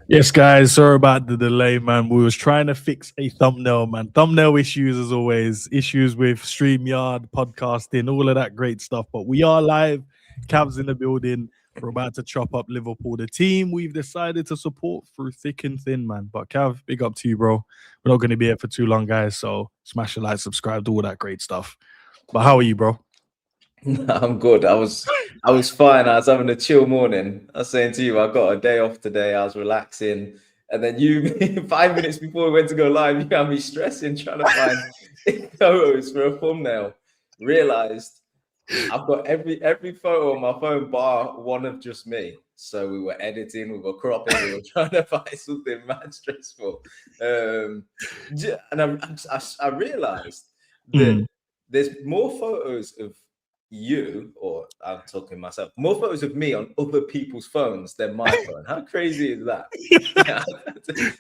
Yes, guys. Sorry about the delay, man. We was trying to fix a thumbnail, man. Thumbnail issues, as always. Issues with StreamYard, podcasting, all of that great stuff. But we are live. Cavs in the building. We're about to chop up Liverpool, the team we've decided to support through thick and thin, man. But Cav, big up to you, bro. We're not going to be here for too long, guys. So smash the like, subscribe, do all that great stuff. But how are you, bro? I'm good. I was fine. I was having a chill morning. I was saying to you, I got a day off today. I was relaxing. And then you 5 minutes before we went to go live, you had me stressing trying to find photos for a thumbnail. Realized I've got every photo on my phone bar one of just me. So we were editing, we were cropping, we were trying to find something mad stressful. And I realized that there's more photos of you, or I'm talking myself, more photos of me on other people's phones than my phone. How crazy is that? Yeah,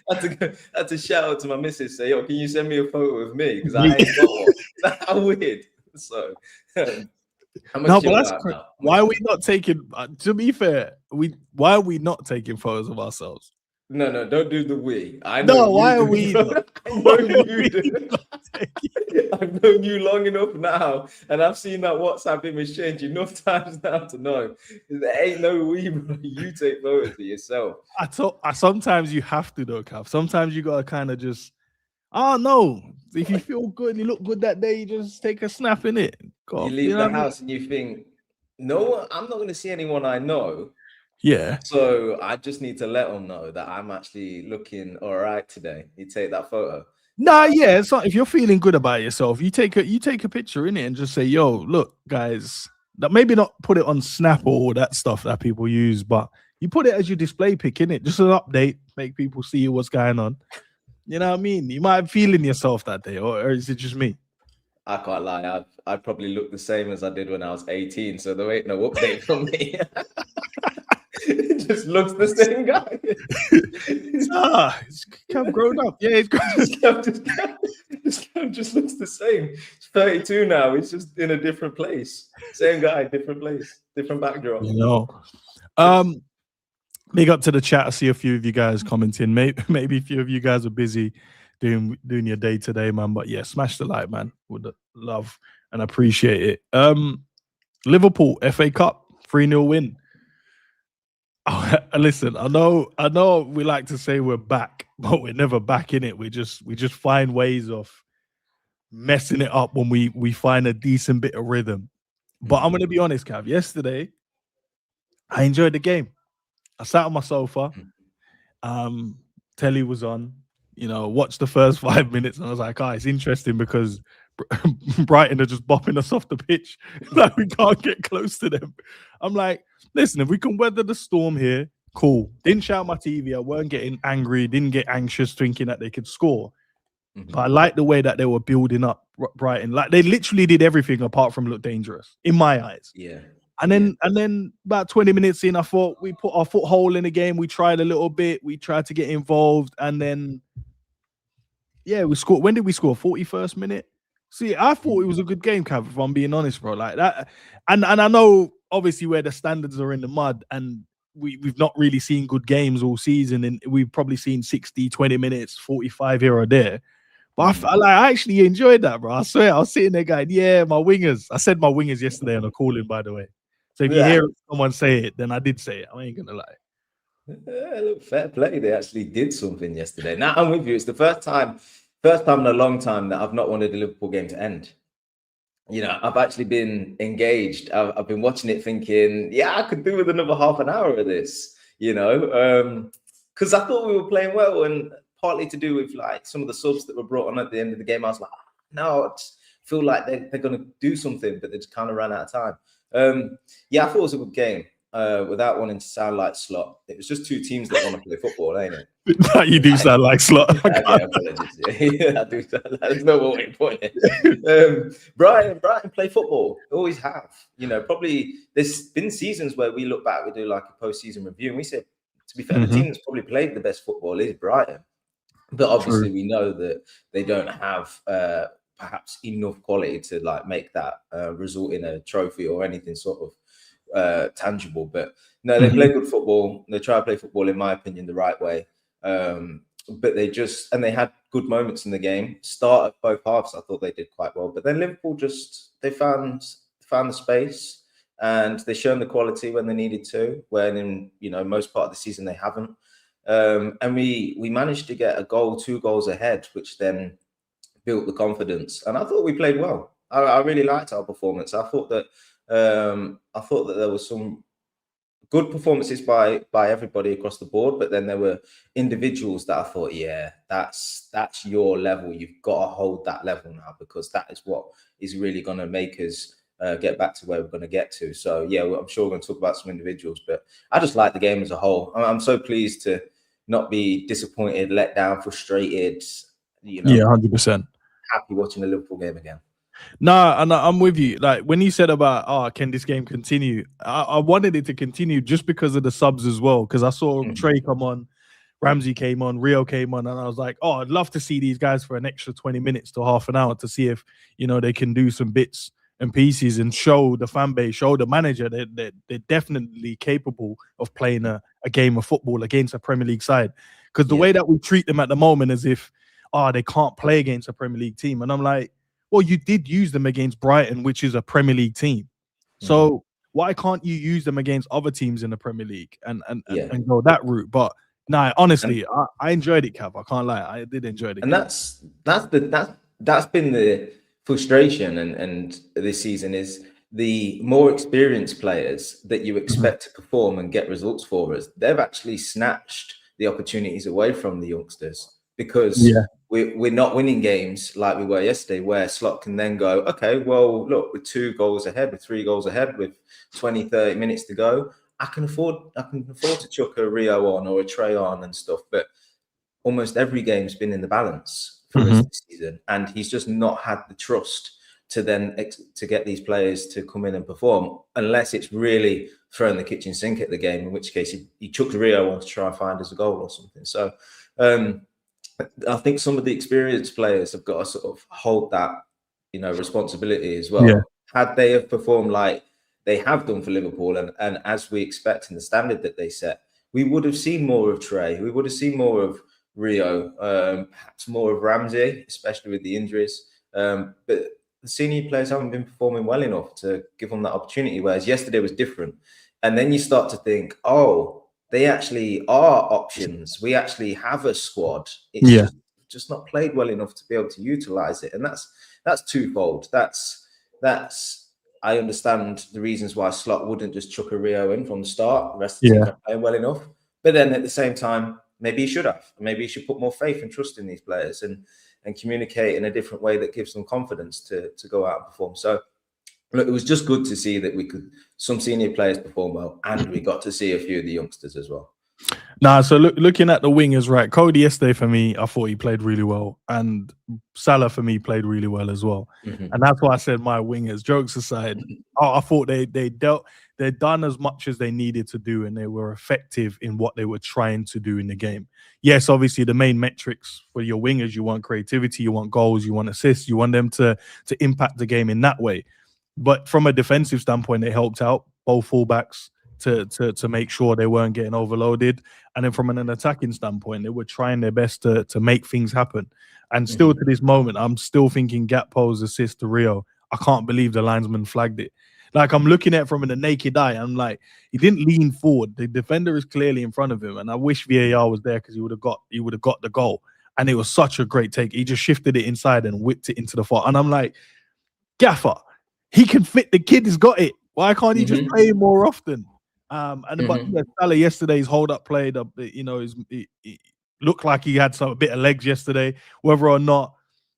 I had to shout out to my missus, say, yo, can you send me a photo of me? Because I ain't got one. How weird. So no, but that's why are we not taking to be fair, why are we not taking photos of ourselves? No, don't do the we. I know. No, why are we? I know you do. I've known you long enough now, and I've seen that WhatsApp image change enough times now to know there ain't no we, bro. You take photos of yourself. Sometimes you have to, though, Cav. Sometimes you gotta kind of just, no. If you feel good, you look good that day, you just take a snap in it. You leave the house and you think, no, I'm not going to see anyone I know. Yeah. So I just need to let them know that I'm actually looking all right today. You take that photo. Nah, yeah. It's not, if you're feeling good about yourself, you take a picture in it and just say, yo, look, guys. That maybe not put it on Snap or all that stuff that people use, but you put it as your display pic in it, just an update, make people see what's going on. You know what I mean? You might be feeling yourself that day, or is it just me? I can't lie. I probably look the same as I did when I was 18, so there ain't no update from me. It just looks the same guy. He's kind of grown up. Yeah, he's just looks the same. He's 32 now. He's just in a different place. Same guy, different place, different backdrop. You know. Big up to the chat. I see a few of you guys commenting. Maybe a few of you guys are busy doing your day today, man. But yeah, smash the like, man. Would love and appreciate it. Liverpool FA Cup 3-0 win. Oh, listen, I know we like to say we're back, but we're never back in it. We just find ways of messing it up when we find a decent bit of rhythm. But I'm gonna be honest, Cav. Yesterday, I enjoyed the game. I sat on my sofa. Telly was on. You know, watched the first 5 minutes, and I was like, it's interesting because Brighton are just bopping us off the pitch. Like, we can't get close to them. I'm like, listen, if we can weather the storm here, cool. Didn't shout my TV. I weren't getting angry. Didn't get anxious thinking that they could score. But I like the way that they were building up Brighton. Like, they literally did everything apart from look dangerous, in my eyes. Yeah. And then about 20 minutes in, I thought we put our foothold in the game. We tried a little bit. We tried to get involved. And then, yeah, we scored. When did we score? 41st minute? See, I thought it was a good game, Cav, if I'm being honest, bro. Like that. And I know, obviously, where the standards are in the mud. And we've not really seen good games all season. And we've probably seen 60, 20 minutes, 45 here or there. But I actually enjoyed that, bro. I swear, I was sitting there going, yeah, my wingers. I said my wingers yesterday on a call-in, by the way. So if you hear someone say it, then I did say it. I ain't gonna lie. Look, fair play. They actually did something yesterday. Now I'm with you. It's the first time in a long time that I've not wanted a Liverpool game to end. You know, I've actually been engaged. I've been watching it thinking, yeah, I could do with another half an hour of this, you know, because I thought we were playing well, and partly to do with like some of the subs that were brought on at the end of the game. I was like, no, I just feel like they're going to do something, but they just kind of ran out of time. Yeah, I thought it was a good game. Without wanting to sound like slot, it was just two teams that want to play football, ain't it? You do sound like slot. Apologies. Yeah, I do. There's no way to point it. Brighton play football. Always have. You know, probably there's been seasons where we look back, we do like a post-season review, and we said, to be fair, the team that's probably played the best football is Brighton. But obviously, we know that they don't have perhaps enough quality to like make that result in a trophy or anything sort of tangible. But no, they play good football. They try to play football, in my opinion, the right way. But they had good moments in the game. Start of both halves, I thought they did quite well. But then Liverpool they found the space, and they shown the quality when they needed to. When in most part of the season they haven't. And we managed to get a goal, 2 goals ahead, which then built the confidence. And I thought we played well. I really liked our performance. I thought that there was some good performances by everybody across the board, but then there were individuals that I thought, yeah, that's your level. You've got to hold that level now, because that is what is really going to make us get back to where we're going to get to. So yeah, I'm sure we're going to talk about some individuals, but I just like the game as a whole. I'm so pleased to not be disappointed, let down, frustrated. Yeah, 100%. Happy watching the Liverpool game again. No, and I'm with you. Like when you said about, can this game continue? I wanted it to continue just because of the subs as well. Because I saw Trey come on, Ramsey came on, Rio came on, and I was like, I'd love to see these guys for an extra 20 minutes to half an hour to see if they can do some bits and pieces and show the fan base, show the manager that they're definitely capable of playing a game of football against a Premier League side. Because the way that we treat them at the moment is if they can't play against a Premier League team, and I'm like, well, you did use them against Brighton, which is a Premier League team. So why can't you use them against other teams in the Premier League and go that route? But honestly, I enjoyed it, Cav. I can't lie, I did enjoy it. And that's been the frustration and this season is the more experienced players that you expect to perform and get results for us. They've actually snatched the opportunities away from the youngsters, because we're not winning games like we were yesterday, where Slot can then go, okay, well, look, with 2 goals ahead, with 3 goals ahead, with 20, 30 minutes to go, I can afford to chuck a Rio on or a Trey on and stuff. But almost every game's been in the balance for us this season, and he's just not had the trust to then to get these players to come in and perform, unless it's really throwing the kitchen sink at the game, in which case he chucked Rio on to try and find us a goal or something. So I think some of the experienced players have got to sort of hold that, responsibility as well. Had they have performed like they have done for Liverpool, and as we expect in the standard that they set, we would have seen more of Trey. We would have seen more of Rio, perhaps more of Ramsey, especially with the injuries. But the senior players haven't been performing well enough to give them that opportunity, whereas yesterday was different. And then you start to think, they actually are options. We actually have a squad. It's just not played well enough to be able to utilize it. And that's twofold. That's I understand the reasons why Slot wouldn't just chuck a Rio in from the start. The rest of the team not playing well enough. But then at the same time, maybe he should have. Maybe he should put more faith and trust in these players and communicate in a different way that gives them confidence to go out and perform. So look, it was just good to see that some senior players perform well, and we got to see a few of the youngsters as well. So looking at the wingers, right? Cody yesterday for me, I thought he played really well, and Salah for me played really well as well. And that's why I said my wingers. Jokes aside, I thought they'd done as much as they needed to do, and they were effective in what they were trying to do in the game. Yes, obviously the main metrics for your wingers, you want creativity, you want goals, you want assists, you want them to impact the game in that way. But from a defensive standpoint, they helped out both fullbacks to make sure they weren't getting overloaded. And then from an attacking standpoint, they were trying their best to make things happen. And still to this moment, I'm still thinking Gakpo's assist to Rio. I can't believe the linesman flagged it. Like, I'm looking at it from the naked eye. I'm like, he didn't lean forward. The defender is clearly in front of him. And I wish VAR was there, because he would have got the goal. And it was such a great take. He just shifted it inside and whipped it into the far. And I'm like, Gaffer, he can fit. The kid has got it. Why can't he just play more often? But Salah yesterday's hold-up play, it looked like he had a bit of legs yesterday. Whether or not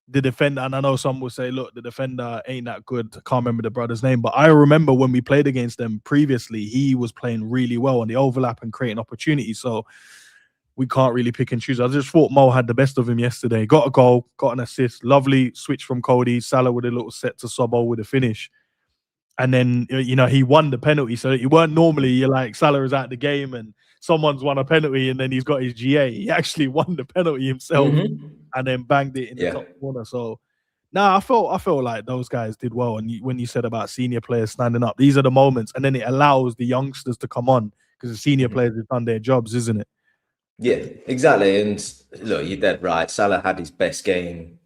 the defender, and I know some will say, look, the defender ain't that good. I can't remember the brother's name, but I remember when we played against them previously, he was playing really well on the overlap and creating opportunities. So we can't really pick and choose. I just thought Mo had the best of him yesterday. Got a goal, got an assist, lovely switch from Cody. Salah with a little set to Sobol with a finish. And then, he won the penalty. So you weren't normally, you're like, Salah is out the game and someone's won a penalty and then he's got his GA. He actually won the penalty himself and then banged it in the top corner. So, I felt like those guys did well. And when you said about senior players standing up, these are the moments. And then it allows the youngsters to come on, because the senior players have done their jobs, isn't it? Yeah, exactly. And look, you're dead right. Salah had his best game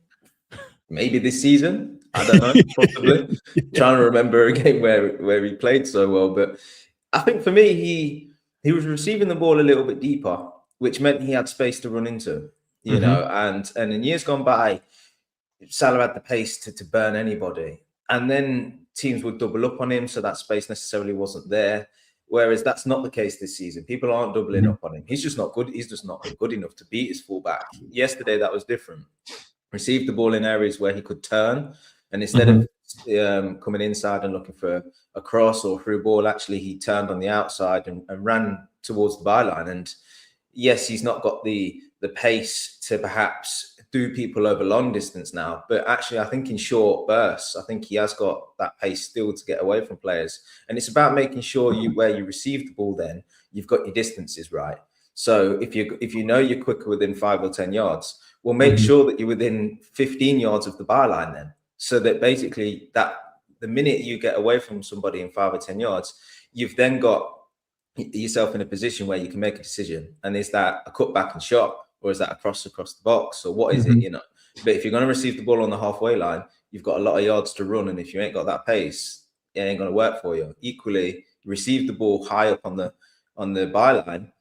maybe this season. I don't know, possibly. Trying to remember a game where he played so well. But I think for me, he was receiving the ball a little bit deeper, which meant he had space to run into, you know, and in years gone by, Salah had the pace to burn anybody. And then teams would double up on him, so that space necessarily wasn't there. Whereas that's not the case this season. People aren't doubling up on him. He's just not good. He's just not good enough to beat his fullback. Yesterday, that was different. Received the ball in areas where he could turn, and instead of coming inside and looking for a cross or through ball, actually he turned on the outside and ran towards the byline. And yes, he's not got the pace to perhaps do people over long distance now, but actually I think in short bursts, I think he has got that pace still to get away from players. And it's about making sure where you receive the ball, then you've got your distances right. So if you know you're quicker within 5 or 10 yards, well, make sure that you're within 15 yards of the byline then, so that basically that the minute you get away from somebody in 5 or 10 yards, you've then got yourself in a position where you can make a decision. And is that a cutback and shot, or is that a cross across the box, or what is it, you know? But if you're going to receive the ball on the halfway line, you've got a lot of yards to run, and if you ain't got that pace, it ain't going to work for you. Equally, you receive the ball high up on the byline,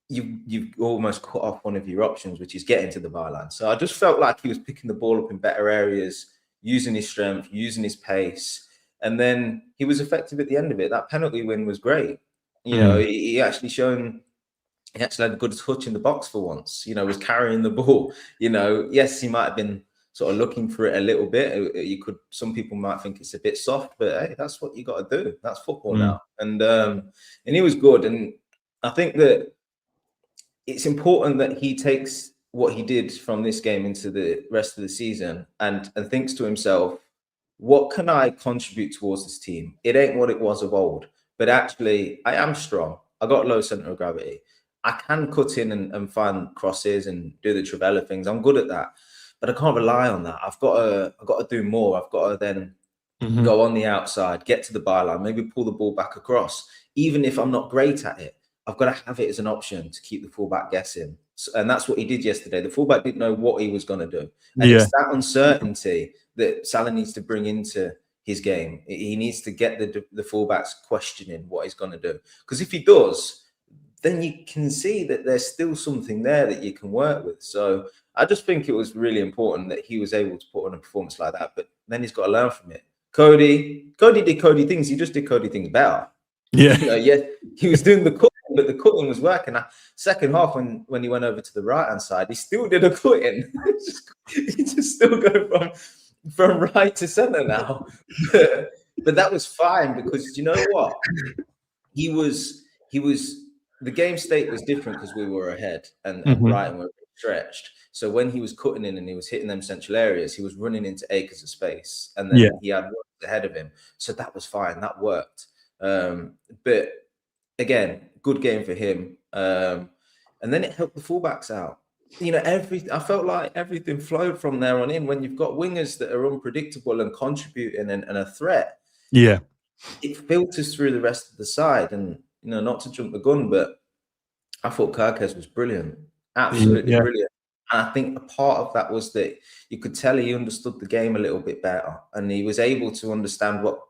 you've almost cut off one of your options, which is getting to the byline. So I just felt like he was picking the ball up in better areas, using his strength, using his pace, and then he was effective at the end of it. That penalty win was great. You know, he actually had a good touch in the box for once. You know, was carrying the ball. You know, yes, he might have been sort of looking for it a little bit. Some people might think it's a bit soft, but hey, that's what you got to do. That's football now. And he was good. And I think that it's important that he takes what he did from this game into the rest of the season and thinks to himself, what can I contribute towards this team? It ain't what it was of old, but actually I am strong. I got low center of gravity. I can cut in and find crosses and do the Trivella things. I'm good at that, but I can't rely on that. I've got to do more. I've got to then go on the outside, get to the byline, maybe pull the ball back across. Even if I'm not great at it, I've got to have it as an option to keep the fullback guessing. And that's what he did yesterday. The fullback didn't know what he was going to do. And it's that uncertainty that Salah needs to bring into his game. He needs to get the fullbacks questioning what he's going to do. Because if he does, then you can see that there's still something there that you can work with. So I just think it was really important that he was able to put on a performance like that. But then he's got to learn from it. Cody did Cody things. He just did Cody things better. Yeah. You know, he was doing the cutting, but the cutting was working. Second half, when he went over to the right-hand side, he still did a cutting. He just still go from right to centre now. But that was fine, because you know what? He was the game state was different because we were ahead and Brighton were stretched. So when he was cutting in and he was hitting them central areas, he was running into acres of space, and then he had work ahead of him. So that was fine. That worked. But again, good game for him. And then it helped the fullbacks out. You know, I felt like everything flowed from there on in. When you've got wingers that are unpredictable and contributing and a threat, it filters through the rest of the side. And you know, not to jump the gun, but I thought Kirkes was brilliant, absolutely brilliant. And I think a part of that was that you could tell he understood the game a little bit better, and he was able to understand what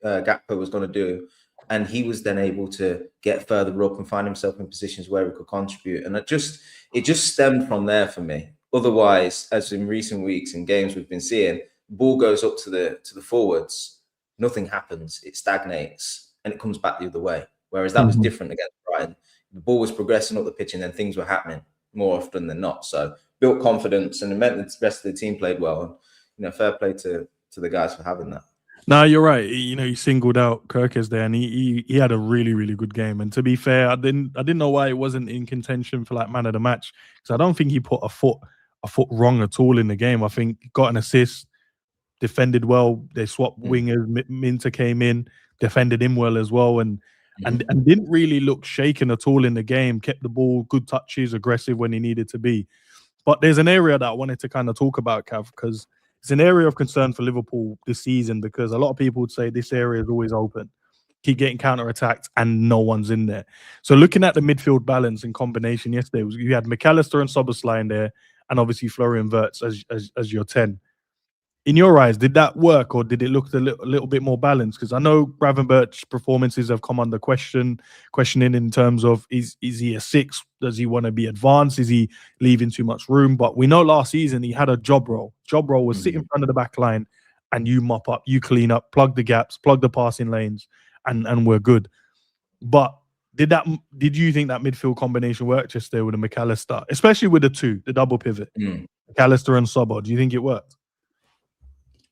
Gakpo was going to do, and he was then able to get further up and find himself in positions where he could contribute. And it just stemmed from there for me. Otherwise, as in recent weeks and games we've been seeing, the ball goes up to the forwards, nothing happens, it stagnates, and it comes back the other way. Whereas that was different against Brighton. The ball was progressing up the pitch, and then things were happening more often than not. So built confidence, and it meant that the rest of the team played well. And you know, fair play to the guys for having that. No, you're right. You know, he singled out Kirkes there, and he had a really, really good game. And to be fair, I didn't know why it wasn't in contention for like man of the match, because I don't think he put a foot wrong at all in the game. I think he got an assist, defended well. They swapped wingers. Minter came in, defended him well as well, and didn't really look shaken at all in the game. Kept the ball, good touches, aggressive when he needed to be. But there's an area that I wanted to kind of talk about, Cav, because it's an area of concern for Liverpool this season, because a lot of people would say this area is always open. keep getting counter-attacked, and no one's in there. So looking at the midfield balance and combination yesterday, you had McAllister and Szoboszlai in there, and obviously Florian Wirtz as your 10. In your eyes, did that work, or did it look a little bit more balanced? Because I know Gravenberch's performances have come under questioning in terms of is he a 6? Does he want to be advanced? Is he leaving too much room? But we know last season he had a job role. Job role was sit in front of the back line and you mop up, you clean up, plug the gaps, plug the passing lanes, and we're good. But did you think that midfield combination worked just there with the McAllister, especially with the double pivot, McAllister and Sobo? Do you think it worked?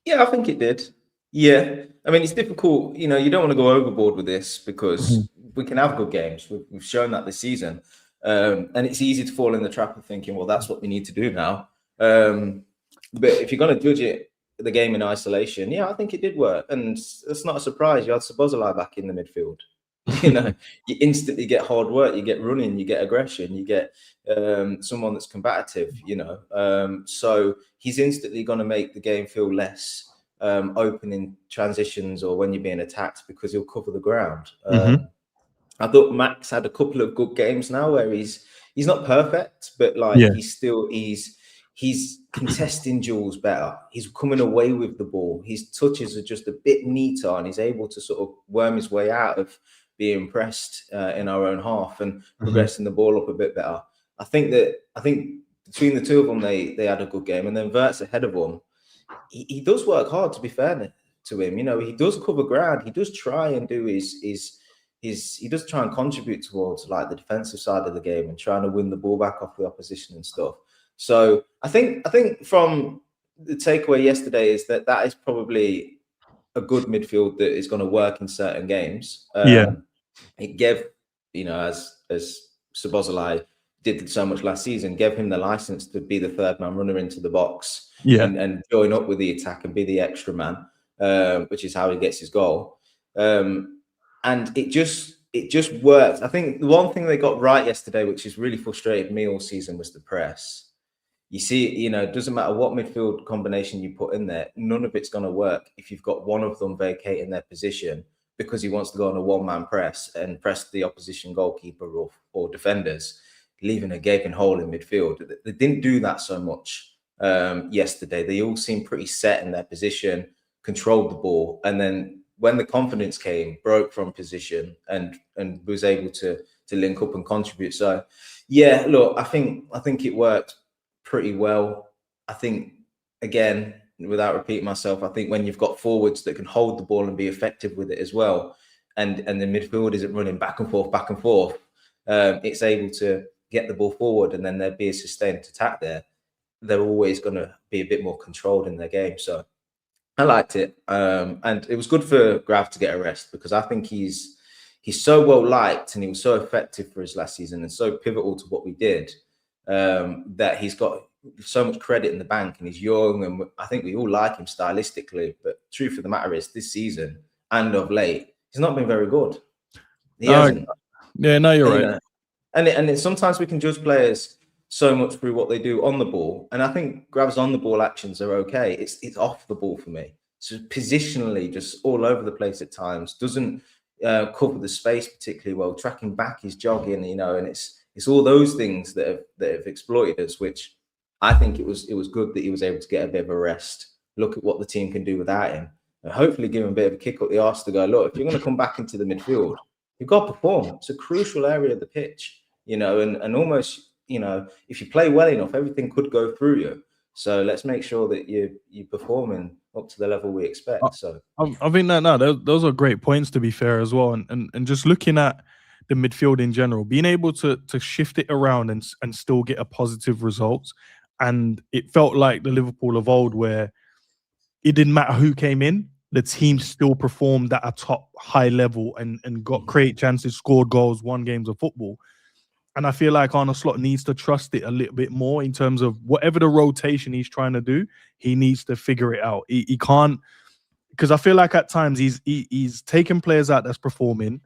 Yeah, I think it did. Yeah. I mean, it's difficult. You don't want to go overboard with this because we can have good games. We've shown that this season. And it's easy to fall in the trap of thinking, well, that's what we need to do now. But if you're going to judge the game in isolation, yeah, I think it did work. And it's not a surprise. You had Szoboszlai back in the midfield. You instantly get hard work, you get running, you get aggression, you get someone that's combative, so he's instantly going to make the game feel less open in transitions or when you're being attacked because he'll cover the ground. I thought Max had a couple of good games now where he's not perfect, but he's contesting duels better. He's coming away with the ball. His touches are just a bit neater, and he's able to sort of worm his way out of being pressed in our own half and progressing the ball up a bit better. I think between the two of them, they had a good game, and then Wirtz ahead of him. He does work hard, to be fair to him. He does cover ground. He does try and do he does try and contribute towards like the defensive side of the game and trying to win the ball back off the opposition and stuff. So I think from the takeaway yesterday is that is probably a good midfield that is going to work in certain games. It gave, as Szoboszlai did so much last season, gave him the license to be the third man runner into the box and join up with the attack and be the extra man, which is how he gets his goal. And it just worked. I think the one thing they got right yesterday, which has really frustrated me all season, was the press. You see, it doesn't matter what midfield combination you put in there, none of it's going to work if you've got one of them vacating their position because he wants to go on a one-man press and press the opposition goalkeeper or defenders, leaving a gaping hole in midfield. They didn't do that so much yesterday. They all seemed pretty set in their position, controlled the ball, and then when the confidence came, broke from position and was able to link up and contribute. So, yeah, look, I think it worked pretty well. I think, again, without repeating myself, I think when you've got forwards that can hold the ball and be effective with it as well, and the midfield isn't running back and forth, it's able to get the ball forward and then there'd be a sustained attack there. They're always going to be a bit more controlled in their game. So I liked it. And it was good for Grav to get a rest because I think he's so well liked and he was so effective for his last season and so pivotal to what we did. That he's got so much credit in the bank and he's young and I think we all like him stylistically, but truth of the matter is this season and of late he's not been very good. He hasn't. Yeah, no, you're right. And sometimes we can judge players so much through what they do on the ball, and I think Grav's on the ball actions are okay. It's off the ball for me. So positionally, just all over the place at times, doesn't cover the space particularly well. Tracking back is jogging, and it's all those things that have exploited us, which I think it was good that he was able to get a bit of a rest, look at what the team can do without him, and hopefully give him a bit of a kick up the arse to go, look, if you're going to come back into the midfield, you've got to perform. It's a crucial area of the pitch, and almost, if you play well enough, everything could go through you. So let's make sure that you're performing up to the level we expect. So I think those are great points, to be fair, as well. And just looking at the midfield in general, being able to shift it around and still get a positive result. And it felt like the Liverpool of old, where it didn't matter who came in, the team still performed at a top high level and got create chances, scored goals, won games of football. And I feel like Arne Slot needs to trust it a little bit more in terms of whatever the rotation he's trying to do, he needs to figure it out. He can't, because I feel like at times he's taken players out that's performing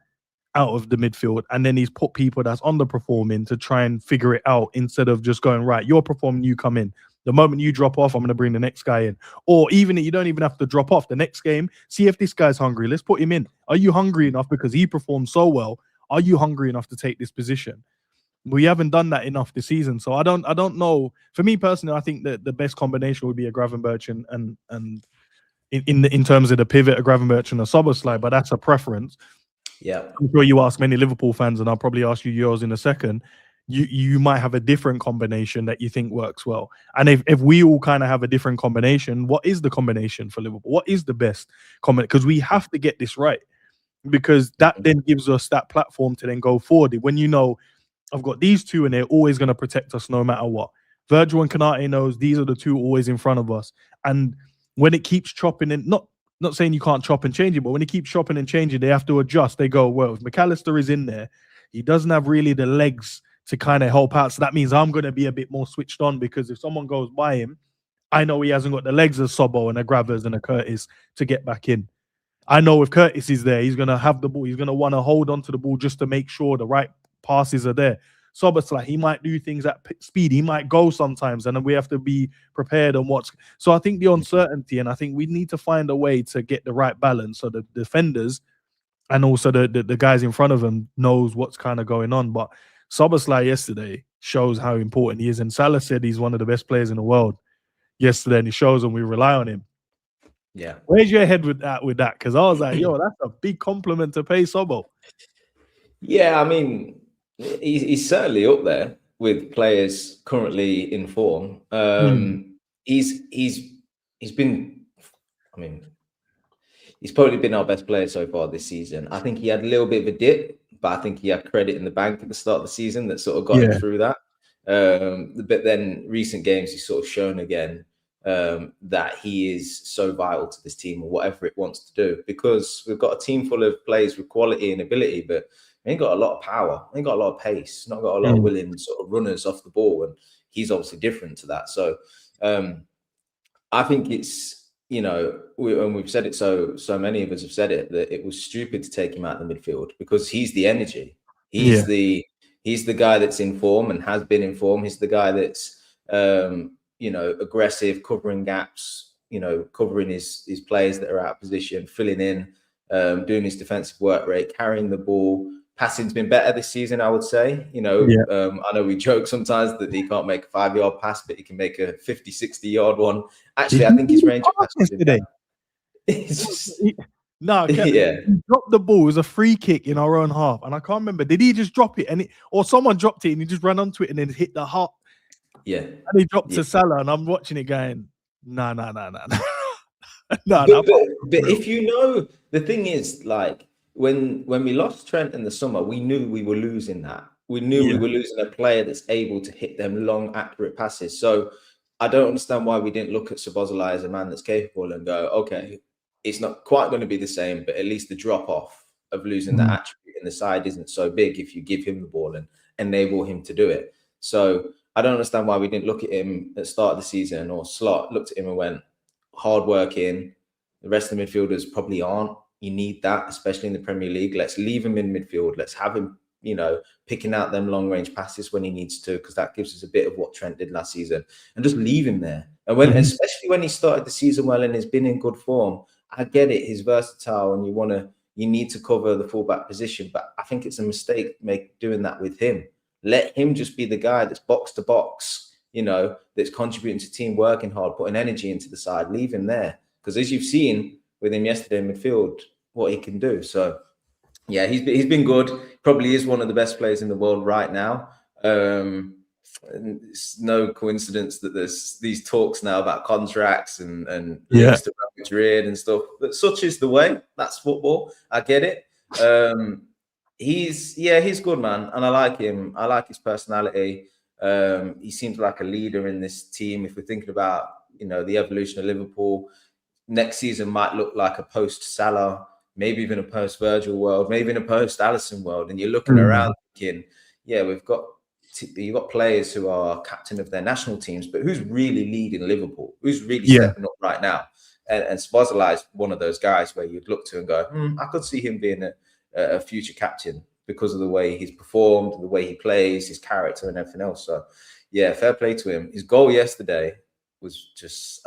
out of the midfield, and then he's put people that's underperforming to try and figure it out instead of just going, right, you're performing, you come in. The moment you drop off, I'm going to bring the next guy in. Or even you don't even have to drop off the next game. See if this guy's hungry. Let's put him in. Are you hungry enough because he performed so well? Are you hungry enough to take this position? We haven't done that enough this season. So I don't know. For me personally, I think that the best combination would be a Gravenberch and in terms of the pivot, a Gravenberch and a Szoboszlai, but that's a preference. Yeah, I'm sure you ask many Liverpool fans, and I'll probably ask you yours in a second. You might have a different combination that you think works well. And if we all kind of have a different combination, what is the combination for Liverpool? What is the best combination? Because we have to get this right, because that then gives us that platform to then go forward. When you know, I've got these two and they're always going to protect us no matter what. Virgil and Konate knows these are the two always in front of us. And when it keeps chopping and not saying you can't chop and change it, but when it keeps chopping and changing, they have to adjust. They go, well, if McAllister is in there, he doesn't have really the legs to kind of help out. So that means I'm going to be a bit more switched on, because if someone goes by him, I know he hasn't got the legs of Sobbo and a Gravers and a Curtis to get back in. I know if Curtis is there, he's going to have the ball. He's going to want to hold on to the ball just to make sure the right passes are there. Szoboszlai, he might do things at speed. He might go sometimes, and then we have to be prepared on what's. So I think the uncertainty, and I think we need to find a way to get the right balance so the defenders and also the guys in front of them knows what's kind of going on. But Szoboszlai yesterday shows how important he is. And Salah said he's one of the best players in the world yesterday, and he shows and we rely on him. Yeah. Where's your head with that? Because I was like, yo, that's a big compliment to pay Sobbo. Yeah, I mean, he's certainly up there with players currently in form. He's been, I mean, he's probably been our best player so far this season. I think he had a little bit of a dip, but I think he had credit in the bank at the start of the season that sort of got him through that. But then recent games, he's sort of shown again that he is so vital to this team or whatever it wants to do, because we've got a team full of players with quality and ability, but they ain't got a lot of power, they ain't got a lot of pace, not got a lot of willing sort of runners off the ball, and he's obviously different to that. So I think it's, you know, we've said it, so many of us have said it, that it was stupid to take him out of the midfield, because he's the energy. He's the guy that's in form and has been in form. He's the guy that's you know, aggressive, covering gaps, you know, covering his players that are out of position, filling in, doing his defensive work rate, carrying the ball. Passing's been better this season, I would say. You know, I know we joke sometimes that he can't make a 5-yard pass, but he can make a 50, 60-yard one. Actually, I think his range of passes today. It's just, he dropped the ball. It was a free kick in our own half, and I can't remember. Did he just drop it, or someone dropped it and he just ran onto it and then hit the heart? Yeah, and he dropped to Salah, and I'm watching it going, no. But if you know, the thing is, like, when we lost Trent in the summer, we knew we were losing that. We knew we were losing a player that's able to hit them long, accurate passes. So I don't understand why we didn't look at Szoboszlai as a man that's capable and go, okay, it's not quite going to be the same, but at least the drop off of losing that attribute in the side isn't so big if you give him the ball and enable him to do it. So I don't understand why we didn't look at him at the start of the season, or Slot looked at him and went, hard working. The rest of the midfielders probably aren't. You need that, especially in the Premier League. Let's leave him in midfield. Let's have him, you know, picking out them long range passes when he needs to, because that gives us a bit of what Trent did last season, and just leave him there. And when, especially when he started the season well and has been in good form, I get it. He's versatile, and you need to cover the fullback position. But I think it's a mistake doing that with him. Let him just be the guy that's box to box, you know, that's contributing to team, working hard, putting energy into the side. Leave him there, because as you've seen with him yesterday in midfield, what he can do. So yeah, he's been good. Probably is one of the best players in the world right now. And it's no coincidence that there's these talks now about contracts and links to Real Madrid and stuff. But such is the way. That's football. I get it. He's good, man, and I like him. I like his personality. He seems like a leader in this team. If we're thinking about, you know, the evolution of Liverpool, next season might look like a post-Salah, maybe even a post-Virgil world, maybe even a post-Alisson world. And you're looking around thinking, yeah, you've got players who are captain of their national teams, but who's really leading Liverpool? Who's really stepping up right now? And Szoboszlai is one of those guys where you'd look to and go, I could see him being a future captain because of the way he's performed, the way he plays, his character and everything else. So yeah, fair play to him. His goal yesterday, was just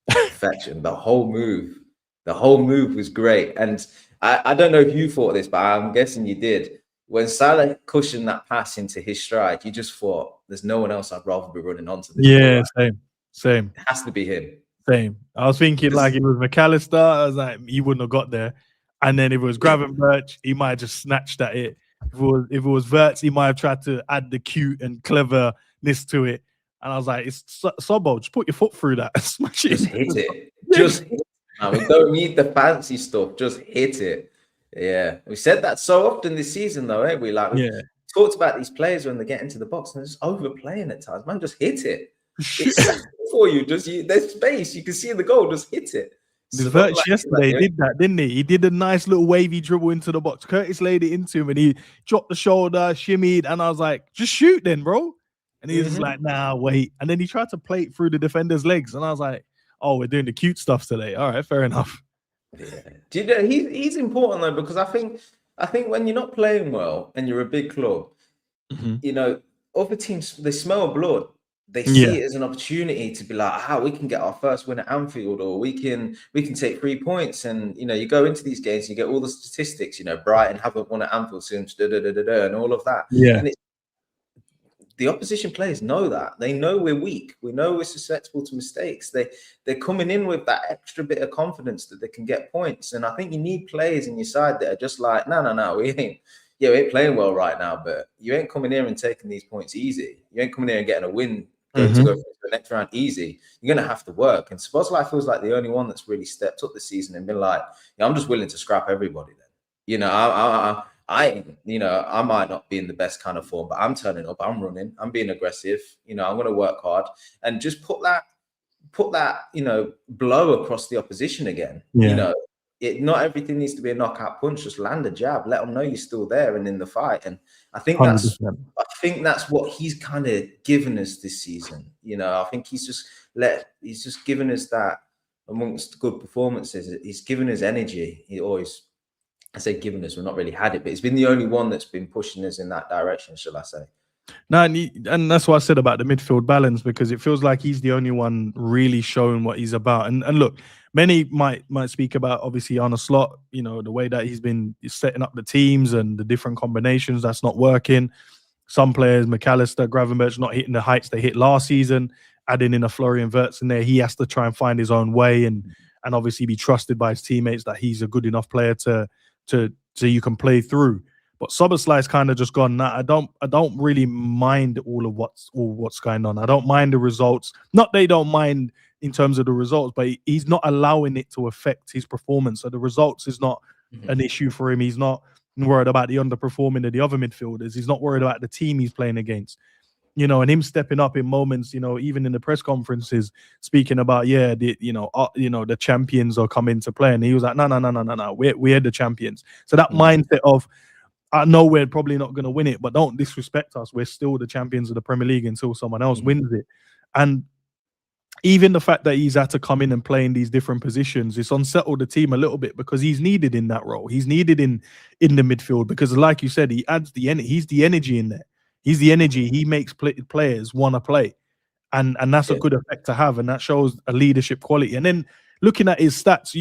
perfection. The whole move was great. And I don't know if you thought this, but I'm guessing you did. When Salah cushioned that pass into his stride, you just thought, there's no one else I'd rather be running onto this ball. Yeah, same. It has to be him. Same. I was thinking like if it was McAllister, I was like, he wouldn't have got there. And then if it was Gravenberch, he might have just snatched at it. If it was Wirtz, he might have tried to add the cute and cleverness to it. And I was like, it's Sobbo, just put your foot through that and smash it. Just hit it. Just hit it. We don't need the fancy stuff. Just hit it. Yeah. We said that so often this season, though, ain't we? Like, we talked about these players when they get into the box and they're just overplaying at times. Man, just hit it. It's for you. There's space. You can see the goal. Just hit it. Wirtz yesterday did that, didn't he? He did a nice little wavy dribble into the box. Curtis laid it into him and he dropped the shoulder, shimmied, and I was like, just shoot then, bro. And he was just like, nah, wait. And then he tried to play it through the defender's legs. And I was like, oh, we're doing the cute stuff today. All right, fair enough. Yeah. Do you know, he's important though, because I think when you're not playing well and you're a big club, you know, other teams, they smell blood. They see it as an opportunity to be like, we can get our first win at Anfield, or we can take 3 points. And you know, you go into these games, you get all the statistics. You know, Brighton haven't won at Anfield since and all of that. Yeah. And the opposition players know that. They know we're weak. We know we're susceptible to mistakes. They're coming in with that extra bit of confidence that they can get points. And I think you need players in your side that are just like, no, we ain't playing well right now, but you ain't coming here and taking these points easy. You ain't coming here and getting a win to go for the next round easy. You're going to have to work. And Szoboszlai feels like the only one that's really stepped up this season and been like, I'm just willing to scrap everybody then. You know, I might not be in the best kind of form, but I'm turning up, I'm running, I'm being aggressive, you know, I'm going to work hard and just put that, you know, blow across the opposition again. You know, not everything needs to be a knockout punch, just land a jab, let them know you're still there and in the fight. And I think that's what he's kind of given us this season. You know, I think he's just given us that amongst good performances. He's given us energy. I say given us, we've not really had it, but it's been the only one that's been pushing us in that direction, shall I say. No, and that's what I said about the midfield balance, because it feels like he's the only one really showing what he's about. And look, many might speak about obviously Arne Slot, you know, the way that he's been setting up the teams and the different combinations that's not working. Some players, McAllister, Gravenberch, not hitting the heights they hit last season. Adding in a Florian Wirtz in there, he has to try and find his own way and obviously be trusted by his teammates that he's a good enough player to you can play through. But Szoboszlai's kind of just gone, I don't really mind all what's going on. I don't mind the results. Not they don't mind in terms of the results, but he's not allowing it to affect his performance. So the results is not an issue for him. He's not worried about the underperforming of the other midfielders. He's not worried about the team he's playing against. You know, and him stepping up in moments, you know, even in the press conferences, speaking about, the champions are coming to play. And he was like, no, we're the champions. So that mindset of, I know we're probably not going to win it, but don't disrespect us. We're still the champions of the Premier League until someone else wins it. And even the fact that he's had to come in and play in these different positions, it's unsettled the team a little bit because he's needed in that role. He's needed in the midfield because, like you said, he adds the energy. He's the energy in there. He's the energy. He makes players want to play. And that's a good effect to have. And that shows a leadership quality. And then looking at his stats,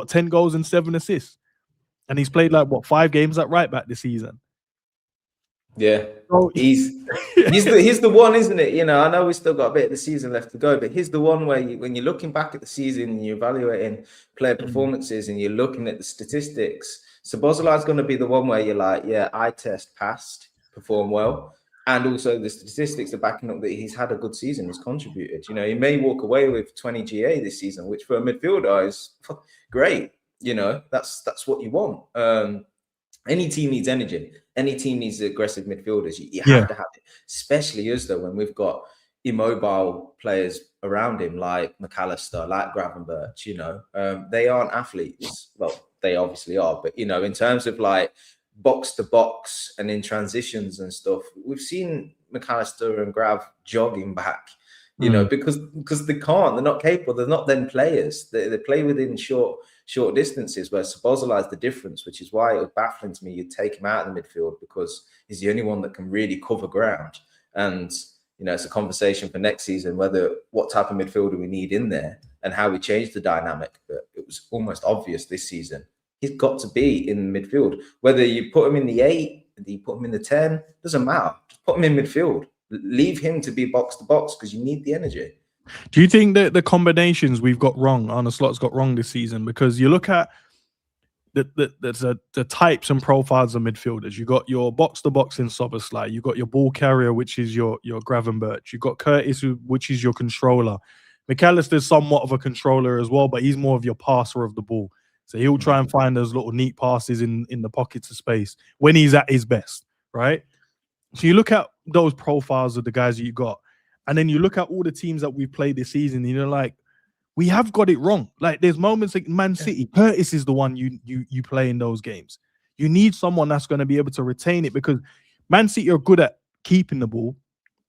10 goals and 7 assists. And he's played 5 games at right back this season. Yeah, so he's the one, isn't it? You know, I know we've still got a bit of the season left to go, but he's the one where when you're looking back at the season and you're evaluating player performances and you're looking at the statistics, Szoboszlai is going to be the one where you're like, eye test passed, perform well. And also the statistics are backing up that he's had a good season, he's contributed. You know, he may walk away with 20 GA this season, which for a midfielder is great. You know, that's what you want. Any team needs energy. Any team needs aggressive midfielders. You have to have it, especially us though, when we've got immobile players around him like McAllister, like Gravenberch. You know, they aren't athletes. Well, they obviously are, but you know, in terms of box to box and in transitions and stuff, we've seen McAllister and Grav jogging back. You know, because they can't. They're not capable. They're not then players. They play within short distances, where Szoboszlai is the difference, which is why it was baffling to me you'd take him out of the midfield, because he's the only one that can really cover ground. And it's a conversation for next season, what type of midfielder we need in there and how we change the dynamic. But it was almost obvious this season. He's got to be in midfield. Whether you put him in the 8, you put him in the 10, doesn't matter. Just put him in midfield. Leave him to be box to box because you need the energy. Do you think that the combinations we've got wrong, Arne Slot's got wrong this season? Because you look at the types and profiles of midfielders. You got your box to box in Szoboszlai. You got your ball carrier, which is your Gravenberch. You got Curtis, which is your controller. McAllister's somewhat of a controller as well, but he's more of your passer of the ball. So he'll try and find those little neat passes in the pockets of space when he's at his best, right? So you look at those profiles of the guys that you got, and then you look at all the teams that we've played this season, and you're like, we have got it wrong. Like there's moments like Man City, Curtis is the one you play in those games. You need someone that's going to be able to retain it, because Man City are good at keeping the ball.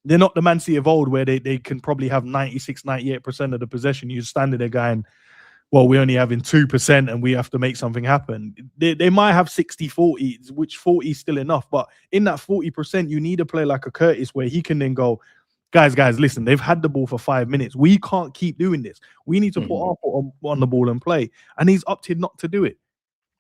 They're not the Man City of old where they can probably have 96, 98% of the possession. You stand there going, well, we're only having 2% and we have to make something happen. They might have 60, 40, which 40 is still enough. But in that 40%, you need a player like a Curtis where he can then go, guys, listen, they've had the ball for 5 minutes. We can't keep doing this. We need to put our foot on the ball and play. And he's opted not to do it.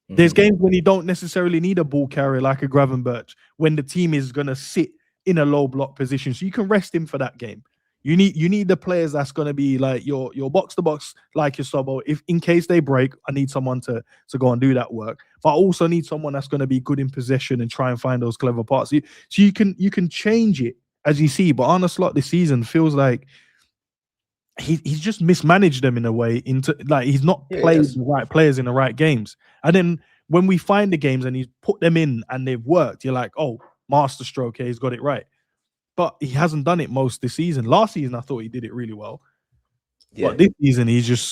There's games when you don't necessarily need a ball carrier like a Gravenberch, when the team is going to sit in a low block position. So you can rest him for that game. You need the players that's going to be like your box to box, like your Sobo. If in case they break, I need someone to go and do that work. But I also need someone that's going to be good in possession and try and find those clever parts. So you can change it as you see. But Arne Slot this season feels like he's just mismanaged them in a way. He's not played the right players in the right games. And then when we find the games and he's put them in and they've worked, you're like, oh, masterstroke, he's got it right. But he hasn't done it most this season. Last season, I thought he did it really well. Yeah. But this season,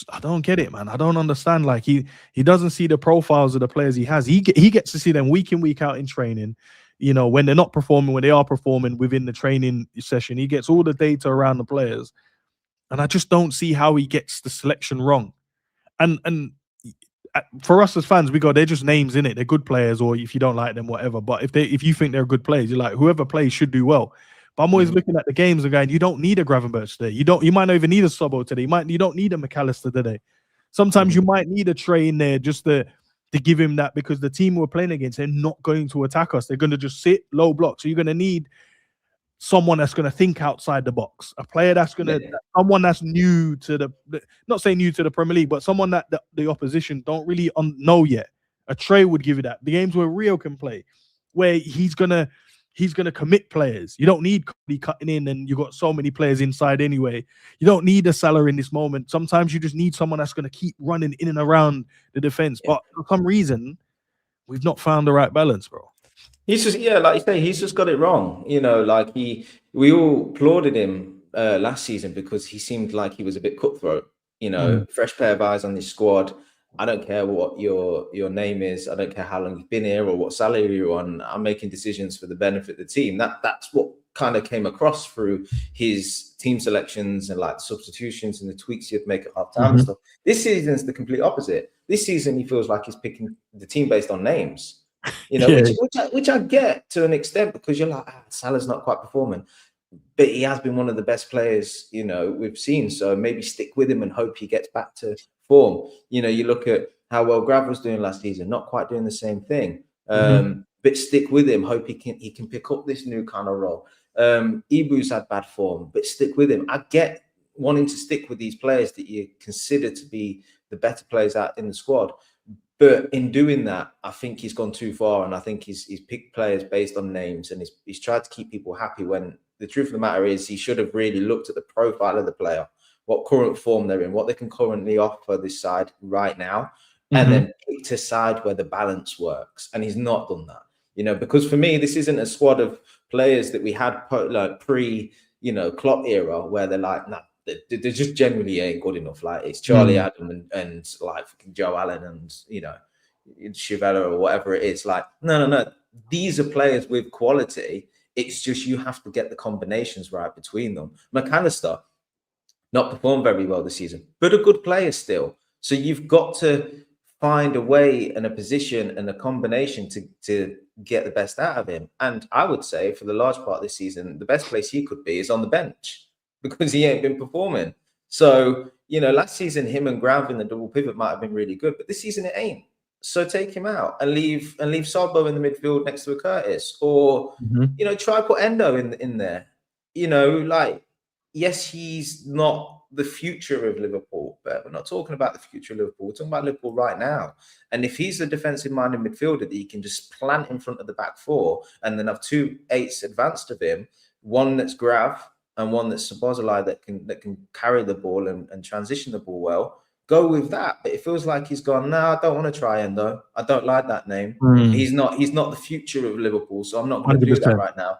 I don't get it, man. I don't understand. Like he doesn't see the profiles of the players he has. He gets to see them week in, week out in training. When they're not performing, when they are performing within the training session, he gets all the data around the players. And I just don't see how he gets the selection wrong. And for us as fans, they're just names in it. They're good players, or if you don't like them, whatever. But if you think they're good players, you're like, whoever plays should do well. But I'm always looking at the games and going, you don't need a Gravenberch today. You might not even need a Sobo today. You don't need a McAllister today. Sometimes you might need a Trey in there just to give him that, because the team we're playing against, they're not going to attack us. They're going to just sit low block. So you're going to need someone that's going to think outside the box, a player that's going to, someone that's new to not saying new to the Premier League, but someone that the opposition don't really know yet. A Trey would give you that. The games where Rio can play, where he's going to commit players. You don't need Cody cutting in and you got so many players inside anyway. You don't need a Salah in this moment. Sometimes you just need someone that's going to keep running in and around the defense. But for some reason, we've not found the right balance, bro. He's just, like you say, he's just got it wrong. We all applauded him last season because he seemed like he was a bit cutthroat. Fresh pair of eyes on this squad. I don't care what your name is. I don't care how long you've been here or what salary you're on. I'm making decisions for the benefit of the team. That's what kind of came across through his team selections and like substitutions and the tweaks he'd make at half time and stuff. This season's the complete opposite. This season, he feels like he's picking the team based on names. Which I get to an extent, because you're like, Salah's not quite performing, but he has been one of the best players we've seen. So maybe stick with him and hope he gets back to form. You look at how well Grav was doing last season, not quite doing the same thing. But stick with him, hope he can pick up this new kind of role. Ibu's had bad form, but stick with him. I get wanting to stick with these players that you consider to be the better players out in the squad. But in doing that, I think he's gone too far, and I think he's picked players based on names, and he's tried to keep people happy, when the truth of the matter is he should have really looked at the profile of the player, what current form they're in, what they can currently offer this side right now, and then picked a side where the balance works. And he's not done that, because for me, this isn't a squad of players that we had like pre, Klopp era, where they're like, nah, they just generally ain't good enough. Like it's Charlie Adam and like fucking Joe Allen and Chivella or whatever it is. Like no. These are players with quality. It's just you have to get the combinations right between them. McAllister not performed very well this season, but a good player still. So you've got to find a way and a position and a combination to get the best out of him. And I would say for the large part of this season, the best place he could be is on the bench because he ain't been performing. So, you know, last season, him and Graham in the double pivot might have been really good, but this season it ain't. So take him out and leave Solbo in the midfield next to a Curtis, or you know, try put Endo in there. You know, like, yes, he's not the future of Liverpool, but we're not talking about the future of Liverpool. We're talking about Liverpool right now. And if he's a defensive-minded midfielder that he can just plant in front of the back four and then have 2 8s advanced of him, one that's Grav and one that's Szoboszlai that can carry the ball and transition the ball well, go with that. But it feels like he's gone, no, I don't want to try Endo. I don't like that name. He's not the future of Liverpool, so I'm not going to do that right now.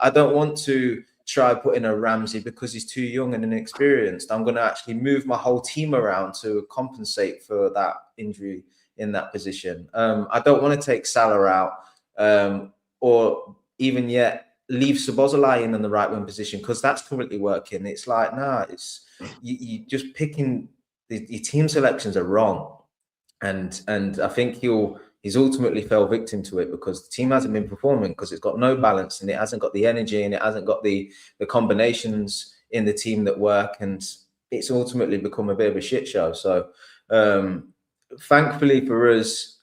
I don't want to try putting a Ramsey because he's too young and inexperienced. I'm going to actually move my whole team around to compensate for that injury in that position. I don't want to take Salah out or even yet leave Szoboszlai in the right wing position because that's currently working. It's like, nah, it's you just picking your team selections are wrong. And I think he's ultimately fell victim to it because the team hasn't been performing because it's got no balance and it hasn't got the energy and it hasn't got the combinations in the team that work, and it's ultimately become a bit of a shit show. So thankfully for us,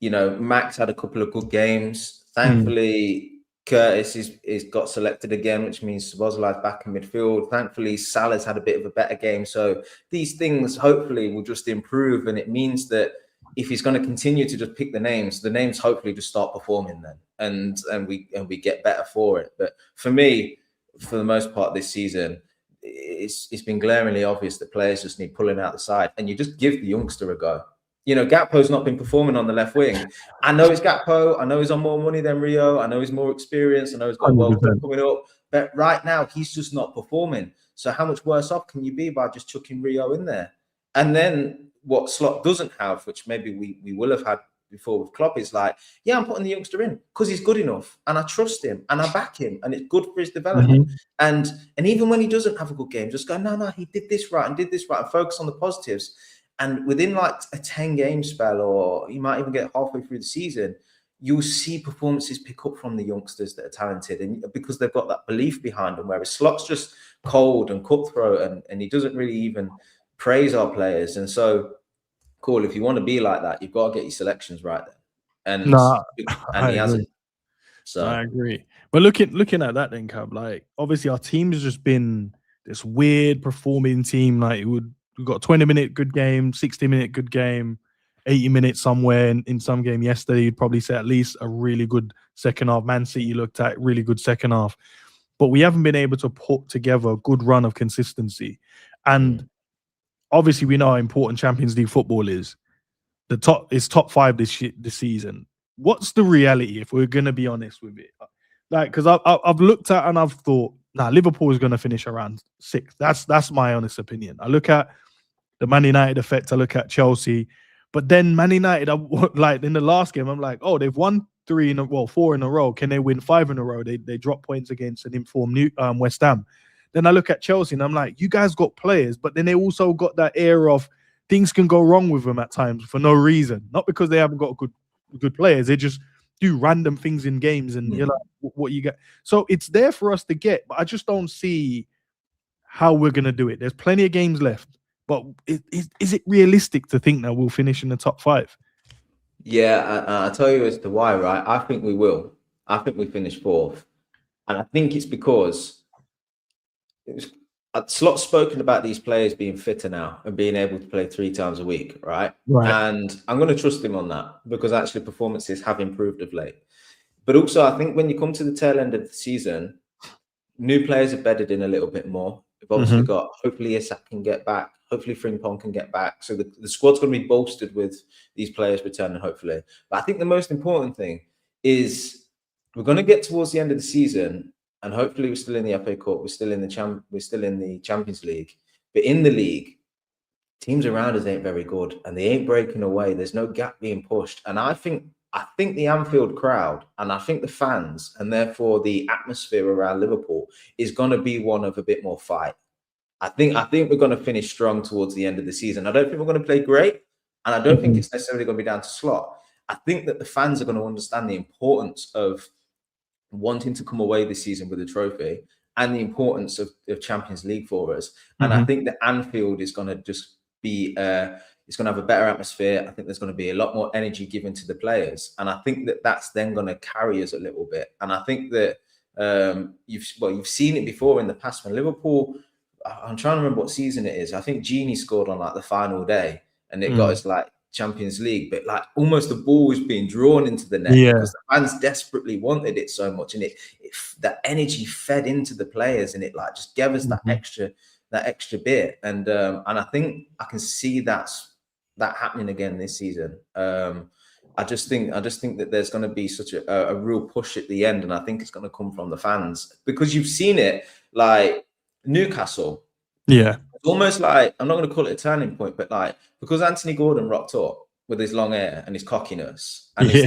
you know, Max had a couple of good games. Thankfully, Curtis is got selected again, which means Szoboszlai's back in midfield. Thankfully, Salah's had a bit of a better game. So these things hopefully will just improve, and it means that if he's going to continue to just pick the names hopefully just start performing then, and we get better for it. But for me, for the most part this season, it's been glaringly obvious that players just need pulling out the side, and you just give the youngster a go. You know, Gakpo's not been performing on the left wing. I know it's Gakpo. I know he's on more money than Rio. I know he's more experienced. I know he's got World Cup coming up. But right now, he's just not performing. So how much worse off can you be by just chucking Rio in there? And then what Slot doesn't have, which maybe we will have had before with Klopp, is like, yeah, I'm putting the youngster in because he's good enough and I trust him and I back him and it's good for his development. And even when he doesn't have a good game, just go, no, he did this right and focus on the positives. And within like a 10-game spell, or you might even get halfway through the season, you'll see performances pick up from the youngsters that are talented, and because they've got that belief behind them. Whereas Slot's just cold and cutthroat, and he doesn't really even praise our players. And so, cool, if you want to be like that, you've got to get your selections right then. And he hasn't. So I agree. But looking at that then, Cab, like obviously our team has just been this weird performing team. Like we've got a 20-minute good game, 60-minute good game, 80 minutes somewhere in some game yesterday. You'd probably say at least a really good second half. Man City looked at really good second half. But we haven't been able to put together a good run of consistency. And obviously we know how important Champions League football is. It's top 5 this season. What's the reality if we're going to be honest with it? Like, because I've looked at and I've thought, Liverpool is going to finish around 6th. That's my honest opinion. I look at the Man United effect. I look at Chelsea, but then Man United, like in the last game, I'm like, oh, they've won 4 in a row. Can they win 5 in a row? They drop points against an informed West Ham. Then I look at Chelsea and I'm like, you guys got players, but then they also got that air of things can go wrong with them at times for no reason. Not because they haven't got good players. They just do random things in games and you're like, what you get. So it's there for us to get, but I just don't see how we're going to do it. There's plenty of games left, but is it realistic to think that we'll finish in the top 5? Yeah, I'll tell you as to why, right? I think we will. I think we finish 4th. And I think it's because Slot's spoken about these players being fitter now and being able to play 3 times a week, right? And I'm going to trust him on that because actually performances have improved of late. But also, I think when you come to the tail end of the season, new players are bedded in a little bit more. We've obviously got, hopefully Isak can get back. Hopefully Frimpong can get back. So the squad's going to be bolstered with these players returning, hopefully. But I think the most important thing is we're going to get towards the end of the season, and hopefully we're still in the FA Cup, we're still in the Champions League. But in the league, teams around us ain't very good, and they ain't breaking away. There's no gap being pushed. And I think the Anfield crowd, and I think the fans, and therefore the atmosphere around Liverpool is going to be one of a bit more fight. I think we're going to finish strong towards the end of the season. I don't think we're going to play great, And I don't think it's necessarily going to be down to Slot. I think that the fans are going to understand the importance of wanting to come away this season with a trophy and the importance of Champions League for us. And I think that Anfield is going to just be, it's going to have a better atmosphere. I think there's going to be a lot more energy given to the players. And I think that that's then going to carry us a little bit. And I think that you've seen it before in the past when Liverpool, I'm trying to remember what season it is. I think Gini scored on like the final day and it got us like Champions League, but like almost the ball was being drawn into the net because the fans desperately wanted it so much, and that energy fed into the players, and it like just gave us that extra bit. And I think I can see that happening again this season. I just think that there's going to be such a real push at the end, and I think it's going to come from the fans because you've seen it like Newcastle. Yeah. It's almost like, I'm not going to call it a turning point, but like because Anthony Gordon rocked up with his long hair and his cockiness, and he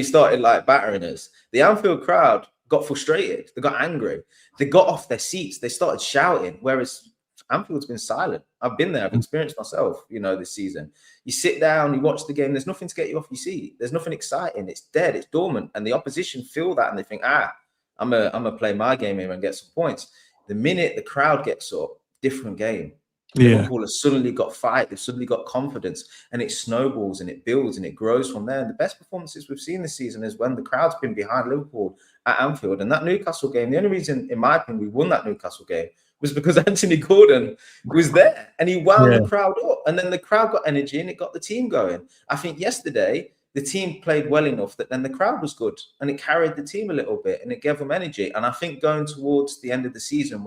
started like battering us, the Anfield crowd got frustrated. They got angry. They got off their seats. They started shouting. Whereas Anfield's been silent. I've been there. I've experienced myself, this season. You sit down, you watch the game. There's nothing to get you off your seat. There's nothing exciting. It's dead. It's dormant. And the opposition feel that, and they think, I'm gonna play my game here and get some points. The minute the crowd gets up, different game. Liverpool has suddenly got fight. They've suddenly got confidence, and it snowballs and it builds and it grows from there. And the best performances we've seen this season is when the crowd's been behind Liverpool at Anfield. And that Newcastle game, the only reason, in my opinion, we won that Newcastle game was because Anthony Gordon was there and he wound the crowd up. And then the crowd got energy and it got the team going. I think yesterday the team played well enough that then the crowd was good and it carried the team a little bit and it gave them energy. And I think going towards the end of the season,